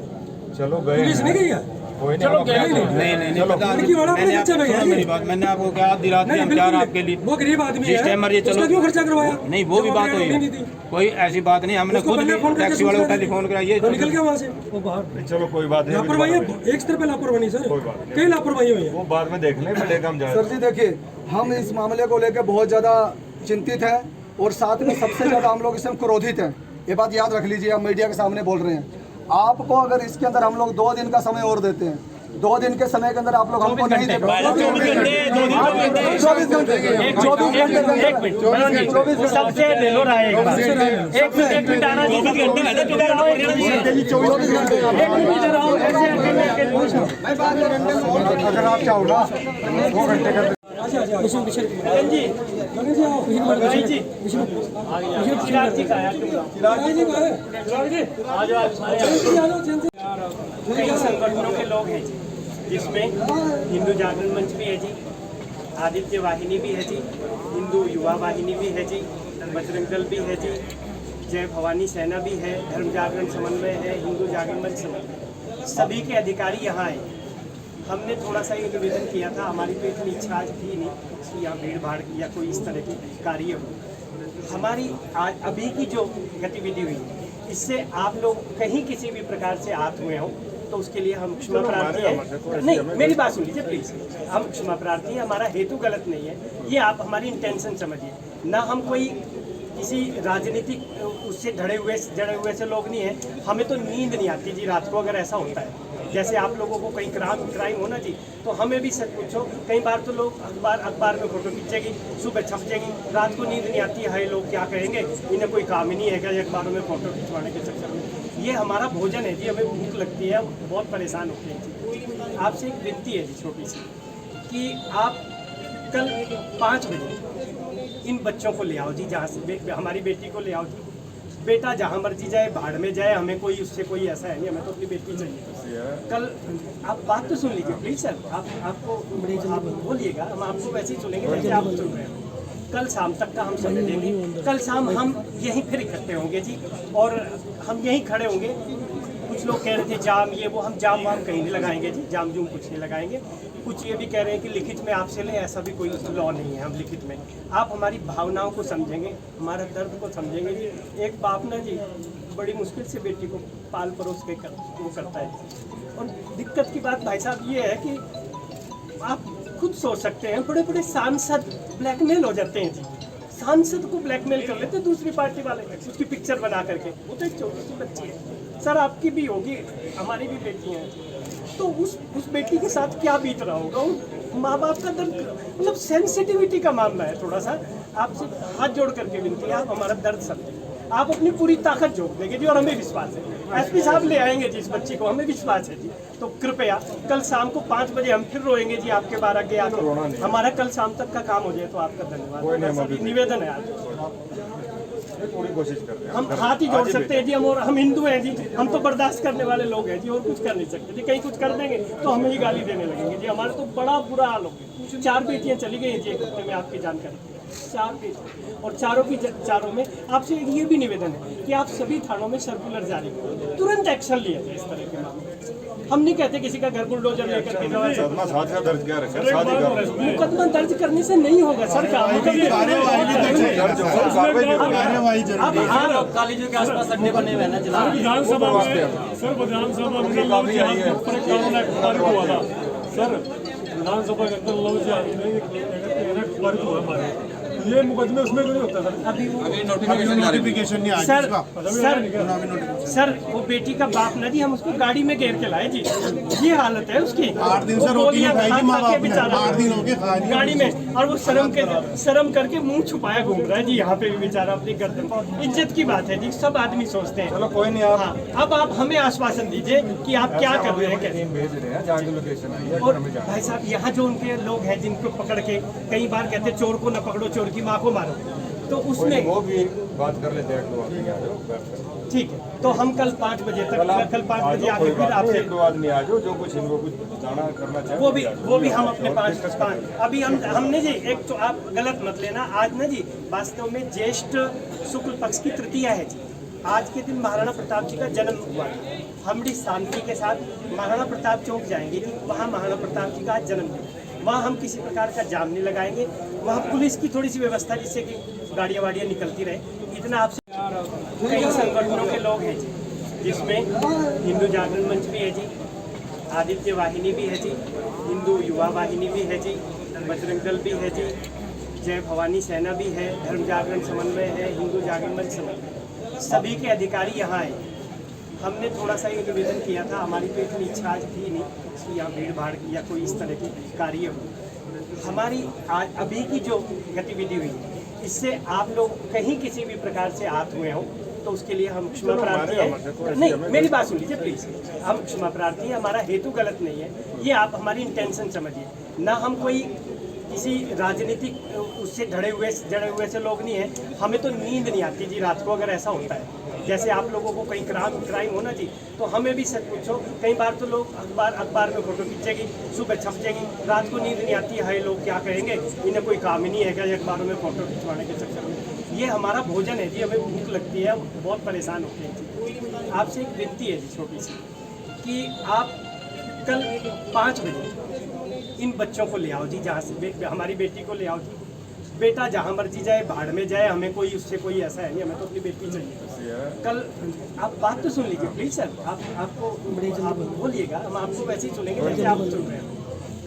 चलो गए, पुलिस नहीं गई है। कोई नहीं, लड़की वाला अपने खर्चे पे गया। मेरी बात मैंने आपको कहा आधी रात में हम क्या आपके लिए वो गरीब आदमी है, चलो उसका क्यों खर्चा करवाया? नहीं वो भी बात हुई, कोई ऐसी बात नहीं, हमने खुद भी टैक्सी वाले को टेलीफोन करा, ये निकल गया वहाँ से वो बाहर। चलो कोई बात नहीं, लापरवाही एक स्तर पे लापरवाही सर, कई लापरवाही हुई है। वो बाद में देख लें, पहले हम जाए। सर जी देखिए, हम इस मामले को लेकर बहुत ज़्यादा चिंतित हैं और साथ में सबसे ज़्यादा हम लोग इसमें क्रोधित हैं। ये बात याद रख लीजिए, हम मीडिया के सामने बोल रहे हैं। आपको अगर इसके अंदर हम लोग 2 दिन का समय और देते हैं, 2 दिन के समय के अंदर आप लोग हमको नहीं दे पाए, 24 घंटे सबसे ले लो राय एक बार। एक मिनट आना जी, 24 घंटे अगर आप चाहो ना 2 घंटे का कई संगठनों के लोग हैं जी, जिसमें हिंदू जागरण मंच भी है जी, आदित्य वाहिनी भी है जी, हिंदू युवा वाहिनी भी है जी, बजरंग दल भी है जी, जय भवानी सेना भी है, धर्म जागरण समन्वय है, हिंदू जागरण मंच समन्वय, सभी के अधिकारी यहाँ आए। हमने थोड़ा सा ये निवेदन किया था, हमारी तो इतनी इच्छा आज थी नहीं कि यहाँ भीड़ भाड़ या कोई इस तरह की कार्य हो। हमारी आज अभी की जो गतिविधि हुई, इससे आप लोग कहीं किसी भी प्रकार से आहत हुए हों तो उसके लिए हम क्षमा प्रार्थी हैं। नहीं, मेरी बात सुन लीजिए प्लीज़, हम क्षमा प्रार्थी हैं, हमारा हेतु गलत नहीं है, ये आप हमारी इंटेंशन समझिए ना। हम कोई किसी राजनीतिक उससे जड़े हुए से लोग नहीं हैं। हमें तो नींद नहीं आती जी रात को अगर ऐसा होता है, जैसे आप लोगों को कहीं क्राइम हो ना जी, तो हमें भी सच पूछो, कई बार तो लोग अखबार में फोटो खींचेगी, सुबह छप जाएगी, रात को नींद नहीं आती है, लोग क्या कहेंगे, इन्हें कोई काम ही नहीं है क्या अखबारों में फोटो खिंचवाने के चक्कर में। ये हमारा भोजन है जी, हमें भूख लगती है, बहुत परेशान होते हैं जी। आपसे एक विनती है जी छोटी सी, कि आप कल 5 बजे इन बच्चों को ले आओ जी, जहाँ से हमारी बेटी को ले आओ जी। बेटा जहाँ मर्जी जाए, बाढ़ में जाए, हमें कोई उससे कोई ऐसा है नहीं, हमें तो अपनी बेटी चाहिए। कल आप बात तो सुन लीजिए प्लीज सर, आपको आप बोलिएगा, हम आपको वैसे ही सुनेंगे जैसे आप सुन रहे हैं। कल शाम तक का हम समय देंगे। कल शाम हम यहीं फिर इकट्ठे होंगे जी, और हम यहीं खड़े होंगे। कुछ लोग कह रहे थे जाम ये वो, हम जाम वाम कहीं नहीं लगाएंगे जी, जाम जूम कुछ नहीं लगाएंगे। कुछ ये भी कह रहे हैं कि लिखित में आपसे लें, ऐसा भी कोई लॉ नहीं है, हम लिखित में। आप हमारी भावनाओं को समझेंगे, हमारा दर्द को समझेंगे जी। एक बाप ना जी बड़ी मुश्किल से बेटी को पाल परोस के वो करता है। और दिक्कत की बात भाई साहब ये है कि आप खुद सोच सकते हैं, बड़े बड़े सांसद ब्लैकमेल हो जाते हैं जी। सांसद को ब्लैकमेल कर लेते दूसरी पार्टी वाले, उसकी पिक्चर बना करके। वो तो एक छोटी सी बच्ची है सर, आपकी भी होगी, हमारी भी बेटी है, तो उस बेटी के साथ क्या बीत रहा होगा। उन माँ बाप का दर्द, मतलब सेंसिटिविटी का मामला है थोड़ा सा। आपसे हाथ जोड़ करके विनती है, आप हमारा दर्द समझें। आप अपनी पूरी ताकत झोंक देंगे जी, और हमें विश्वास है एसपी साहब ले आएंगे जी इस बच्ची को, हमें विश्वास है जी। तो कृपया कल शाम को 5 बजे हम फिर रोएंगे जी आपके 12 के आगे। हमारा कल शाम तक का काम हो जाए तो आपका धन्यवाद। निवेदन है आज पूरी कोशिश कर रहे हैं। हम हाथ ही जोड़ सकते हैं जी, हम हिंदू हैं जी, हम तो बर्दाश्त करने वाले लोग हैं जी, और कुछ कर नहीं सकते जी। कहीं कुछ कर देंगे तो हमें ही गाली देने लगेंगे जी। हमारे तो बड़ा बुरा हाल हो गया। 4 बेटियां चली गई जी एक हफ्ते में, आपकी जानकारी। 4 बेटियां, और चारों में आपसे ये भी निवेदन है कि आप सभी थानों में सर्कुलर जारी करें, तुरंत एक्शन लिया जाए इस तरह के मामले। हम नहीं कहते किसी का घर बुलडोजर लेकर के मुकदमा दर्ज करने से नहीं होगा सर। कॉलेजों के आसपास अड्डे बने हुए हैं ना विधानसभा में, सर विधानसभा में लव जिहाद के ऊपर एक कानून पारित हुआ था सर। विधानसभा के अंदर लव जिहाद में पारित हुआ हमारे, ये मुकदमे उसमें नहीं होता सर। अभी नोटिफिकेशन नहीं आया सर वो बेटी का बाप ना जी, हम उसको गाड़ी में घेर के लाए जी, ये हालत है उसकी। 8 दिन से रोटी नहीं खाई थी माँ बाप ने, 8 दिन हो गए गाड़ी में, और वो शर्म करके मुंह छुपाया घूम रहा है जी। यहाँ पे भी बेचारा अपनी गर्दन, इज्जत की बात है जी, सब आदमी सोचते हैं। चलो कोई नहीं, आप अब आप हमें आश्वासन दीजिए कि आप क्या कर रहे हैं, कैसे भेज रहे हैं, जहाँ की लोकेशन आई है। और भाई साहब यहाँ जो उनके लोग हैं जिनको पकड़ के कई बार कहते हैं चोर को न पकड़ो, चोर की माँ को मारो, तो उसमें वो भी बात कर लेते हैं। ठीक है, तो हम कल 5 बजे तक, कल 5 बजे आके फिर आपसे 1-2 आदमी आ जाओ जो कुछ इनको कुछ जाना करना चाहिए, वो भी हम अपने 5 अभी हमने जी एक तो आप गलत मत लेना। आज ना जी वास्तव में ज्येष्ठ शुक्ल पक्ष की तृतीया है जी। आज के दिन महाराणा प्रताप जी का जन्म हुआ है। हम बड़ी शांति के साथ महाराणा प्रताप चौक जाएंगे जी, वहाँ महाराणा प्रताप जी का आज जन्मदिन, वहाँ हम किसी प्रकार का जाम नहीं लगाएंगे। वहाँ पुलिस की थोड़ी सी व्यवस्था जिससे कि गाड़ियाँ वाड़ियाँ निकलती रहे, इतना आपसे। कई संगठनों के लोग हैं जी, जिसमें हिंदू जागरण मंच भी है जी, आदित्य वाहिनी भी है जी, हिंदू युवा वाहिनी भी है जी, बजरंग दल भी है जी, जय भवानी सेना भी है, धर्म जागरण समन्वय है, हिंदू जागरण मंच समन्वय, सभी के अधिकारी यहाँ आए। हमने थोड़ा सा ये निवेदन किया था, हमारी तो इतनी इच्छा आज थी नहीं कि यहाँ भीड़ भाड़ या कोई इस तरह की कार्य हो। हमारी आज अभी की जो गतिविधि हुई है, इससे आप लोग कहीं किसी भी प्रकार से आहत हुए हो तो उसके लिए हम क्षमा प्रार्थी हैं। नहीं, मेरी बात सुन लीजिए प्लीज़, हम क्षमा प्रार्थी हैं, हमारा हेतु गलत नहीं है, ये आप हमारी इंटेंशन समझिए ना। हम कोई किसी राजनीतिक उससे जड़े हुए से लोग नहीं हैं। हमें तो नींद नहीं आती जी रात को, अगर ऐसा होता है जैसे आप लोगों को कहीं क्राइम हो ना जी, तो हमें भी सच पूछो, कई बार तो लोग अखबार में फोटो खींचेगी, सुबह छप जाएगी, रात को नींद नहीं आती है, लोग क्या कहेंगे, इन्हें कोई काम ही नहीं है क्या अखबारों में फोटो खिंचवाने के चक्कर में। ये हमारा भोजन है जी, हमें भूख लगती है, बहुत परेशान होते हैं जी। आपसे एक विनती है जी छोटी सी, कि आप कल 5 बजे इन बच्चों को ले आओ जी, जहाँ से हमारी बेटी को ले आओ जी। बेटा जहाँ मर्जी जाए, भाड़ में जाए, हमें कोई उससे कोई ऐसा है नहीं, हमें तो अपनी बेटी चाहिए। कल आप बात तो सुन लीजिए प्लीज सर, आप बोलिएगा, हम आपको वैसे ही सुनेंगे जैसे आप सुन रहे हैं।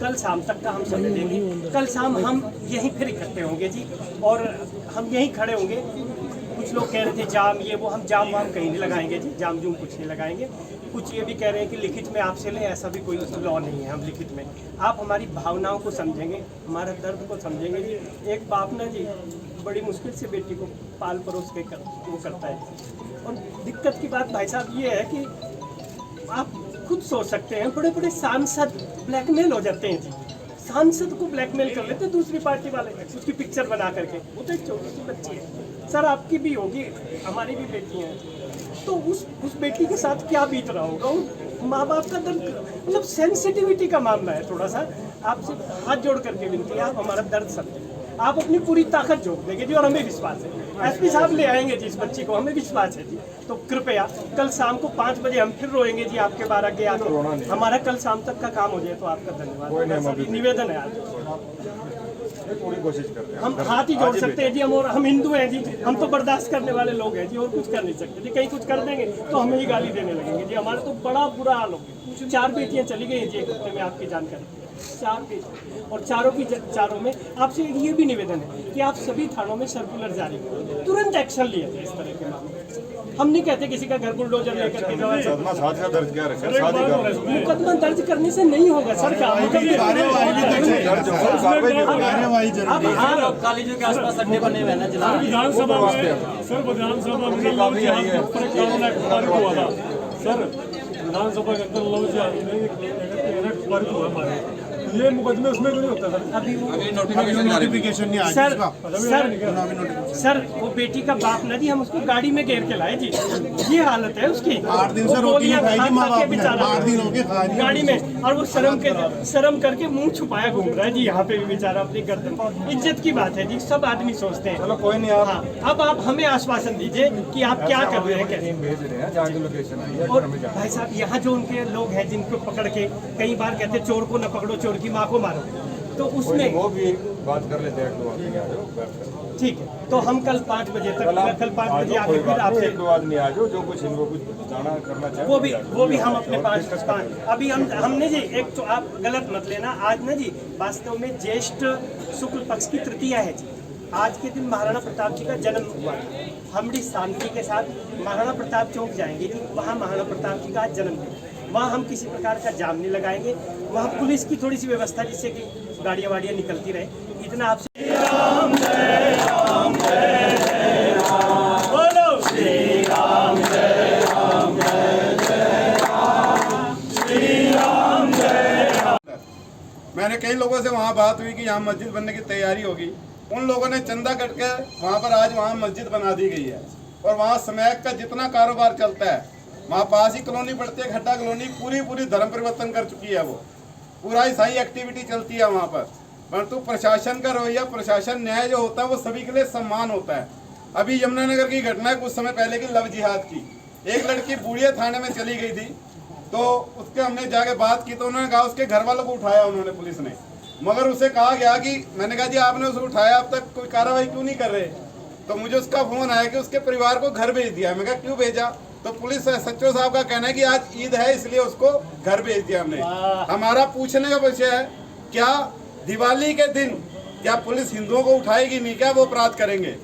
कल शाम तक का हम समय देंगे, कल शाम हम यहीं फिर इकट्ठे होंगे जी, और हम यहीं खड़े होंगे। कुछ लोग कह रहे थे जाम ये वो, हम जाम वाम कहीं नहीं लगाएंगे जी, जाम जूम कुछ नहीं लगाएंगे। कुछ ये भी कह रहे हैं कि लिखित में आपसे लें, ऐसा भी कोई लॉ नहीं है, हम लिखित में। आप हमारी भावनाओं को समझेंगे, हमारा दर्द को समझेंगे जी। एक बाप ना जी बड़ी मुश्किल से बेटी को पाल परोस के वो करता है। और दिक्कत की बात भाई साहब ये है कि आप खुद सोच सकते हैं, बड़े बड़े सांसद ब्लैकमेल हो जाते हैं जी। सांसद को ब्लैकमेल कर लेते दूसरी पार्टी वाले, उसकी पिक्चर बना करके। वो तो एक छोटी सी बच्ची है सर, आपकी भी होगी, हमारी भी बेटी हैं, तो उस बेटी के साथ क्या बीत रहा होगा। उन माँ बाप का दर्द, मतलब सेंसिटिविटी का मामला है थोड़ा सा। आपसे हाथ जोड़ करके विनती है, आप हमारा दर्द समझें। आप अपनी पूरी ताकत झोंक देंगे जी, और हमें विश्वास है एसपी साहब ले आएंगे जी इस बच्ची को, हमें विश्वास है जी। तो कृपया कल शाम को 5 बजे हम फिर रोएंगे जी आपके 12 के आके, हमारा कल शाम तक का काम हो जाए तो आपका धन्यवाद। निवेदन है आज पूरी कोशिश करते हैं, हम हाथ ही जोड़ सकते हैं जी, हम हिंदू हैं जी, हम तो बर्दाश्त करने वाले लोग हैं जी, और कुछ कर नहीं सकते जी। कहीं कुछ कर देंगे तो हमें ही गाली देने लगेंगे जी, हमारा तो बड़ा बुरा हाल हो गया। 4 बेटियां चली गई जी एक हफ्ते में, आपकी जानकारी 4 बेटियां, और चारों में आपसे ये भी निवेदन है कि आप सभी थानों में सर्कुलर जारी करें, तुरंत एक्शन लिया जाए इस तरह के मामले। हम नहीं कहते किसी का घर बुलडोजर लेकर के मुकदमा दर्ज करने से नहीं होगा सर, कॉलेजों के आसपास अड्डे बने हुए हैं ना जिला विधानसभा में। सर विधानसभा में लव जिहाद के ऊपर एक कानून एक्ट पारित हुआ था सर, विधानसभा के अंदर लव जिहाद में एक्ट पारित हुआ हमारे, ये मुकदमे उसमें क्यों नहीं होता सर? अभी नोटिफिकेशन नहीं आया सर, वो बेटी का बाप ना जी, हम उसको गाड़ी में घेर के लाए जी, ये हालत है उसकी। 8 दिन से रोटी नहीं खाई माँ बाप ने, 8 दिन हो गए गाड़ी में, और वो शर्म करके मुंह छुपाया घूम रहा है जी, यहाँ पे भी बेचारा अपनी गर्दन। इज्जत की बात है जी, सब आदमी सोचते हैं। चलो कोई नहीं, अब आप हमें आश्वासन दीजिए कि आप क्या कर रहे हैं, कैसे भेज रहे हैं, जहाँ की लोकेशन है। और भाई साहब यहाँ जो उनके लोग हैं जिनको पकड़ के कई बार कहते चोर को न पकड़ो चोर की माँ को मारो, तो उसमें वो भी बात कर लेते हैं। ठीक है, तो हम कल 5 बजे तक, कल 5 बजे आके फिर आपसे 1-2 आदमी आ जाओ, जो कुछ इनको कुछ जाना करना चाहे वो भी हम अपने 5 अभी हमने जी, एक तो आप गलत मत लेना, आज ना जी वास्तव में ज्येष्ठ शुक्ल पक्ष की तृतीया है जी। आज के दिन महाराणा प्रताप जी का जन्म हुआ है, हम बड़ी शांति के साथ महाराणा प्रताप चौक जाएंगे जी, वहाँ महाराणा प्रताप जी का आज जन्मदिन, वहाँ हम किसी प्रकार का जाम नहीं लगाएंगे, वहाँ पुलिस की थोड़ी सी व्यवस्था जिससे कि गाड़ियाँ वाड़ियाँ निकलती रहे, इतना आपसे। बोलो श्री राम जय राम जय जय राम, श्री राम जय राम। मैंने कई लोगों से वहाँ बात हुई कि यहाँ मस्जिद बनने की तैयारी होगी, उन लोगों ने चंदा कट के वहाँ पर आज वहाँ मस्जिद बना दी गई है, और वहाँ स्मैक का जितना कारोबार चलता है, वहाँ पास ही कॉलोनी पड़ती है खड्डा कॉलोनी, पूरी धर्म परिवर्तन कर चुकी है, वो पूरा ईसाई एक्टिविटी चलती है वहाँ पर। परंतु प्रशासन का रवैया, प्रशासन न्याय जो होता है वो सभी के लिए सम्मान होता है। अभी यमुनानगर की घटना है कुछ समय पहले की लव जिहाद की, एक लड़की बूढ़िया थाने में चली गई थी, तो उसके हमने जाके बात की तो उन्होंने कहा उसके घर वालों को उठाया उन्होंने, पुलिस ने, मगर उसे कहा गया कि, मैंने कहा जी आपने उसे उठाया, अब तक कोई कार्रवाई क्यों नहीं कर रहे? तो मुझे उसका फोन आया कि उसके परिवार को घर भेज दिया। मैं कहा क्यों भेजा? तो पुलिस सचिव साहब का कहना है कि आज ईद है इसलिए उसको घर भेज दिया हमने। हमारा पूछने का विषय है, क्या दिवाली के दिन क्या पुलिस हिंदुओं को उठाएगी नहीं? क्या वो अपराध करेंगे?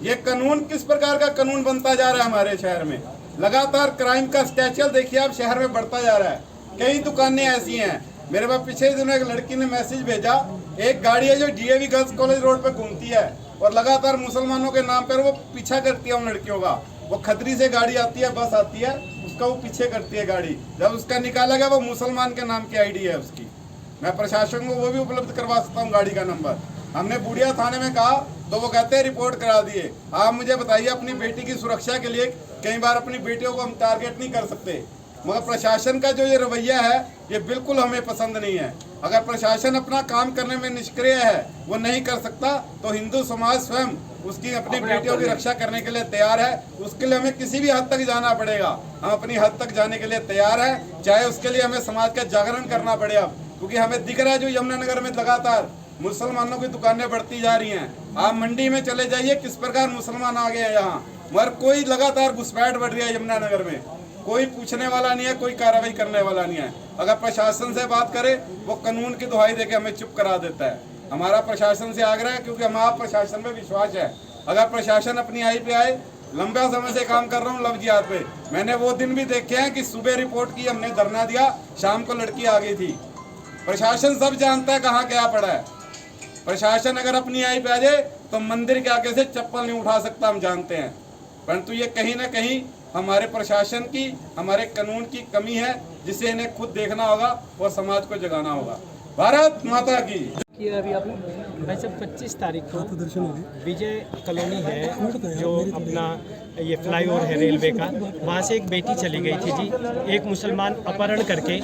ये कानून किस प्रकार का कानून बनता जा रहा है हमारे शहर में? लगातार क्राइम का स्टैचल देखिए आप शहर में बढ़ता जा रहा है। कई दुकानें ऐसी हैं, मेरे पास पिछले दिनों एक लड़की ने मैसेज भेजा, एक गाड़ी है जो डीएवी गर्ल्स कॉलेज रोड पर घूमती है और लगातार मुसलमानों के नाम पर वो पीछा करती है उन लड़कियों का। वो खतरी से गाड़ी आती है, बस आती है, उसका वो पीछे करती है गाड़ी। जब उसका निकाला गया वो मुसलमान के नाम की आईडी है उसकी। मैं प्रशासन को वो भी उपलब्ध करवा सकता हूँ गाड़ी का नंबर। हमने बूढ़िया थाने में कहा तो वो कहते हैं रिपोर्ट करा दिए। आप मुझे बताइए, अपनी बेटी की सुरक्षा के लिए कई बार अपनी बेटियों को हम टारगेट नहीं कर सकते, मगर प्रशासन का जो ये रवैया है ये बिल्कुल हमें पसंद नहीं है। अगर प्रशासन अपना काम करने में निष्क्रिय है, वो नहीं कर सकता, तो हिंदू समाज स्वयं उसकी अपनी बेटियों की रक्षा करने के लिए तैयार है। उसके लिए हमें किसी भी हद तक जाना पड़ेगा, हम अपनी हद तक जाने के लिए तैयार है, चाहे उसके लिए हमें समाज का जागरण करना पड़े। अब क्योंकि हमें दिख रहा है जो यमुनानगर में लगातार मुसलमानों की दुकानें बढ़ती जा रही हैं। आप मंडी में चले जाइए किस प्रकार मुसलमान आ गए हैं यहाँ, मगर कोई लगातार घुसपैठ बढ़ रही है यमुनानगर में। कोई पूछने वाला नहीं है, कोई कार्रवाई करने वाला नहीं है। अगर प्रशासन से बात करें वो कानून की दुहाई देके हमें चुप करा देता है। हमारा प्रशासन से आग्रह है, क्योंकि हमारा प्रशासन में विश्वास है। अगर प्रशासन अपनी आई पे आए, लंबा समय से काम कर रहा हूँ लव जिहाद पे, मैंने वो दिन भी देखे हैं कि सुबह रिपोर्ट की, हमने धरना दिया, शाम को लड़की आ गई थी। प्रशासन सब जानता है कहाँ क्या पड़ा है। प्रशासन अगर अपनी आई पे आ जाए तो मंदिर के आगे से चप्पल नहीं उठा सकता, हम जानते हैं। परंतु ये कहीं ना कहीं हमारे प्रशासन की, हमारे कानून की कमी है, जिसे इन्हें खुद देखना होगा और समाज को जगाना होगा। भारत माता की। अभी आप वैसे 25 तारीख को विजय कॉलोनी है जो अपना ये फ्लाईओवर है रेलवे का, वहाँ से एक बेटी चली गई थी जी। एक मुसलमान अपहरण करके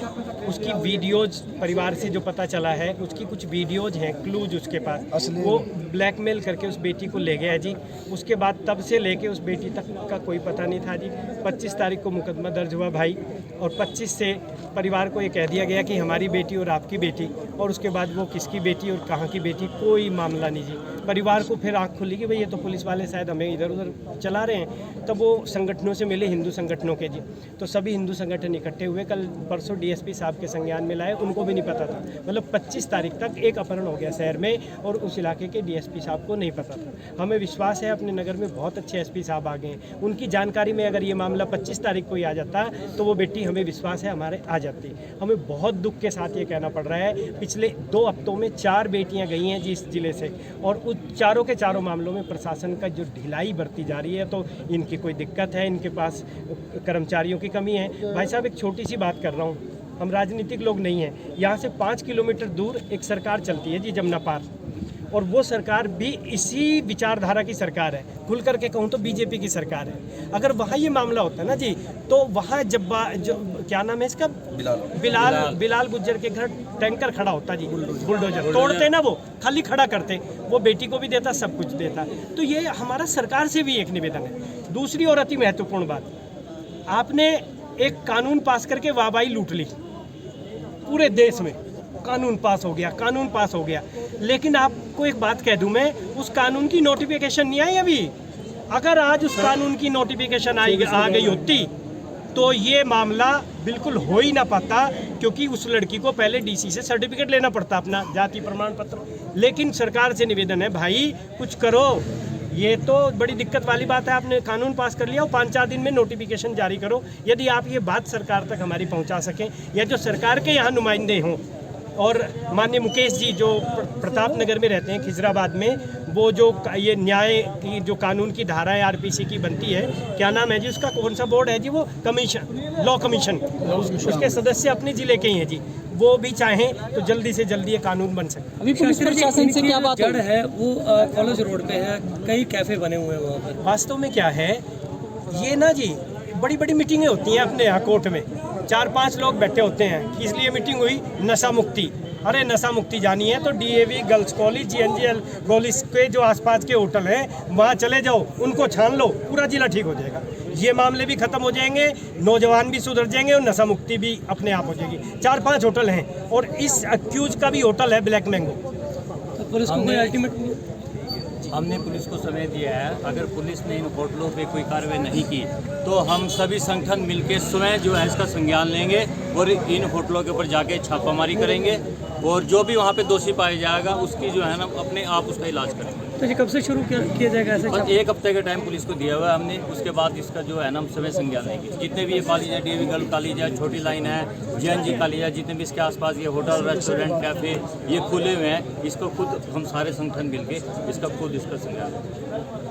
उसकी वीडियोज परिवार से जो पता चला है, उसकी कुछ वीडियोज हैं, क्लूज उसके पास, वो ब्लैकमेल करके उस बेटी को ले गया जी। उसके बाद तब से लेके उस बेटी तक का कोई पता नहीं था जी। 25 तारीख को मुकदमा दर्ज हुआ भाई, और 25 से परिवार को ये कह दिया गया कि हमारी बेटी और आपकी बेटी, और उसके बाद वो किसकी बेटी और कहाँ की बेटी कोई मामला नहीं जी। परिवार को फिर आँख खुली कि भाई ये तो पुलिस वाले शायद हमें इधर उधर चला रहे हैं। तब वो संगठनों से मिले, हिंदू संगठनों के जी, तो सभी हिंदू संगठन इकट्ठे हुए, कल परसों डीएसपी साहब के संज्ञान में लाए, उनको भी नहीं पता था। मतलब 25 तारीख तक एक अपहरण हो गया शहर में, और उस इलाके के डीएसपी साहब को नहीं पता था। हमें विश्वास है अपने नगर में बहुत अच्छे एसपी साहब आ गए हैं, उनकी जानकारी में अगर ये मामला 25 तारीख को ही आ जाता तो वो बेटी, हमें विश्वास है, हमारे आ जाती। हमें बहुत दुख के साथ ये कहना पड़ रहा है, पिछले 2 हफ्तों में 4 बेटियां गई हैं जी इस जिले से, और उस चारों के चारों मामलों में प्रशासन का जो ढिलाई बरती जा रही है, तो इनकी कोई दिक्कत है, इनके पास कर्मचारियों की कमी है। भाई साहब एक छोटी सी बात कर रहा हूँ, हम राजनीतिक लोग नहीं हैं। यहाँ से 5 किलोमीटर दूर एक सरकार चलती है जी, जमुना पार, और वो सरकार भी इसी विचारधारा की सरकार है। खुल करके कहूँ तो बीजेपी की सरकार है। अगर वहाँ ये मामला होता है ना जी, तो वहाँ क्या नाम है इसका, बिलाल गुज्जर के घर टैंकर खड़ा होता जी, बुलडोजर तोड़ते ना, वो खाली खड़ा करते, वो बेटी को भी देता, सब कुछ देता। तो ये हमारा सरकार से भी एक निवेदन है। दूसरी और अति महत्वपूर्ण बात, आपने एक कानून पास करके वाहवाही लूट ली पूरे देश में, कानून पास हो गया, लेकिन आपको एक बात कह दूं मैं, उस कानून की नोटिफिकेशन नहीं आई अभी। अगर आज उस कानून की नोटिफिकेशन आ गई होती तो ये मामला बिल्कुल हो ही ना पाता, क्योंकि उस लड़की को पहले डीसी से सर्टिफिकेट लेना पड़ता, अपना जाति प्रमाण पत्र। लेकिन सरकार से निवेदन है, भाई कुछ करो, ये तो बड़ी दिक्कत वाली बात है। आपने कानून पास कर लिया और 5-4 दिन में नोटिफिकेशन जारी करो। यदि आप ये बात सरकार तक हमारी पहुंचा सकें, या जो सरकार के यहाँ नुमाइंदे हों, और माननीय मुकेश जी जो प्रताप नगर में रहते हैं, खिजराबाद में, वो जो ये न्याय की जो कानून की धाराएं आरपीसी की बनती है, क्या नाम है जी उसका, कौन सा बोर्ड है जी, वो कमीशन, लॉ कमीशन, उसके सदस्य अपने ज़िले के ही हैं जी। वो भी चाहें तो जल्दी से जल्दी ये कानून बन सके। अभी पुलिस प्रशासन से क्या बात है? वो कॉलेज रोड पे है, कई कैफे बने हुए हैं वहाँ पर। वास्तव में क्या है, ये ना जी बड़ी बड़ी मीटिंगें होती हैं अपने यहाँ कोर्ट में, 4-5 लोग बैठे होते हैं। किस लिए मीटिंग हुई? नशा मुक्ति। अरे नशा मुक्ति जानी है तो डीएवी गर्ल्स कॉलेज, जीएनजीएल कॉलेज के जो आसपास के होटल हैं वहाँ चले जाओ, उनको छान लो, पूरा जिला ठीक हो जाएगा। ये मामले भी खत्म हो जाएंगे, नौजवान भी सुधर जाएंगे, और नशा मुक्ति भी अपने आप हो जाएगी। 4-5 होटल हैं, और इस अक्यूज का भी होटल है ब्लैक मैंगो। तो पुलिस को कोई अल्टीमेट, हमने पुलिस को समय दिया है, अगर पुलिस ने इन होटलों पे कोई कार्रवाई नहीं की तो हम सभी संगठन मिलकर स्वयं जो है इसका संज्ञान लेंगे, और इन होटलों के ऊपर जाके छापामारी करेंगे, और जो भी वहाँ पे दोषी पाया जाएगा उसकी जो है ना अपने आप उसका इलाज करेंगे। तो ये कब से शुरू किया जाएगा ऐसे? 1 हफ्ते का टाइम पुलिस को दिया हुआ है हमने, उसके बाद इसका जो है ना हम समय संज्ञान लेंगे। जितने भी ये कॉलेज है, डीएवी गर्ल कॉलेज है, छोटी लाइन है, जीएनजी कॉलेज है, जितने भी इसके आसपास ये होटल, रेस्टोरेंट, कैफे ये खुले हुए हैं, इसको खुद हम सारे संगठन मिलके इसका खुद इसका संज्ञान लेंगे।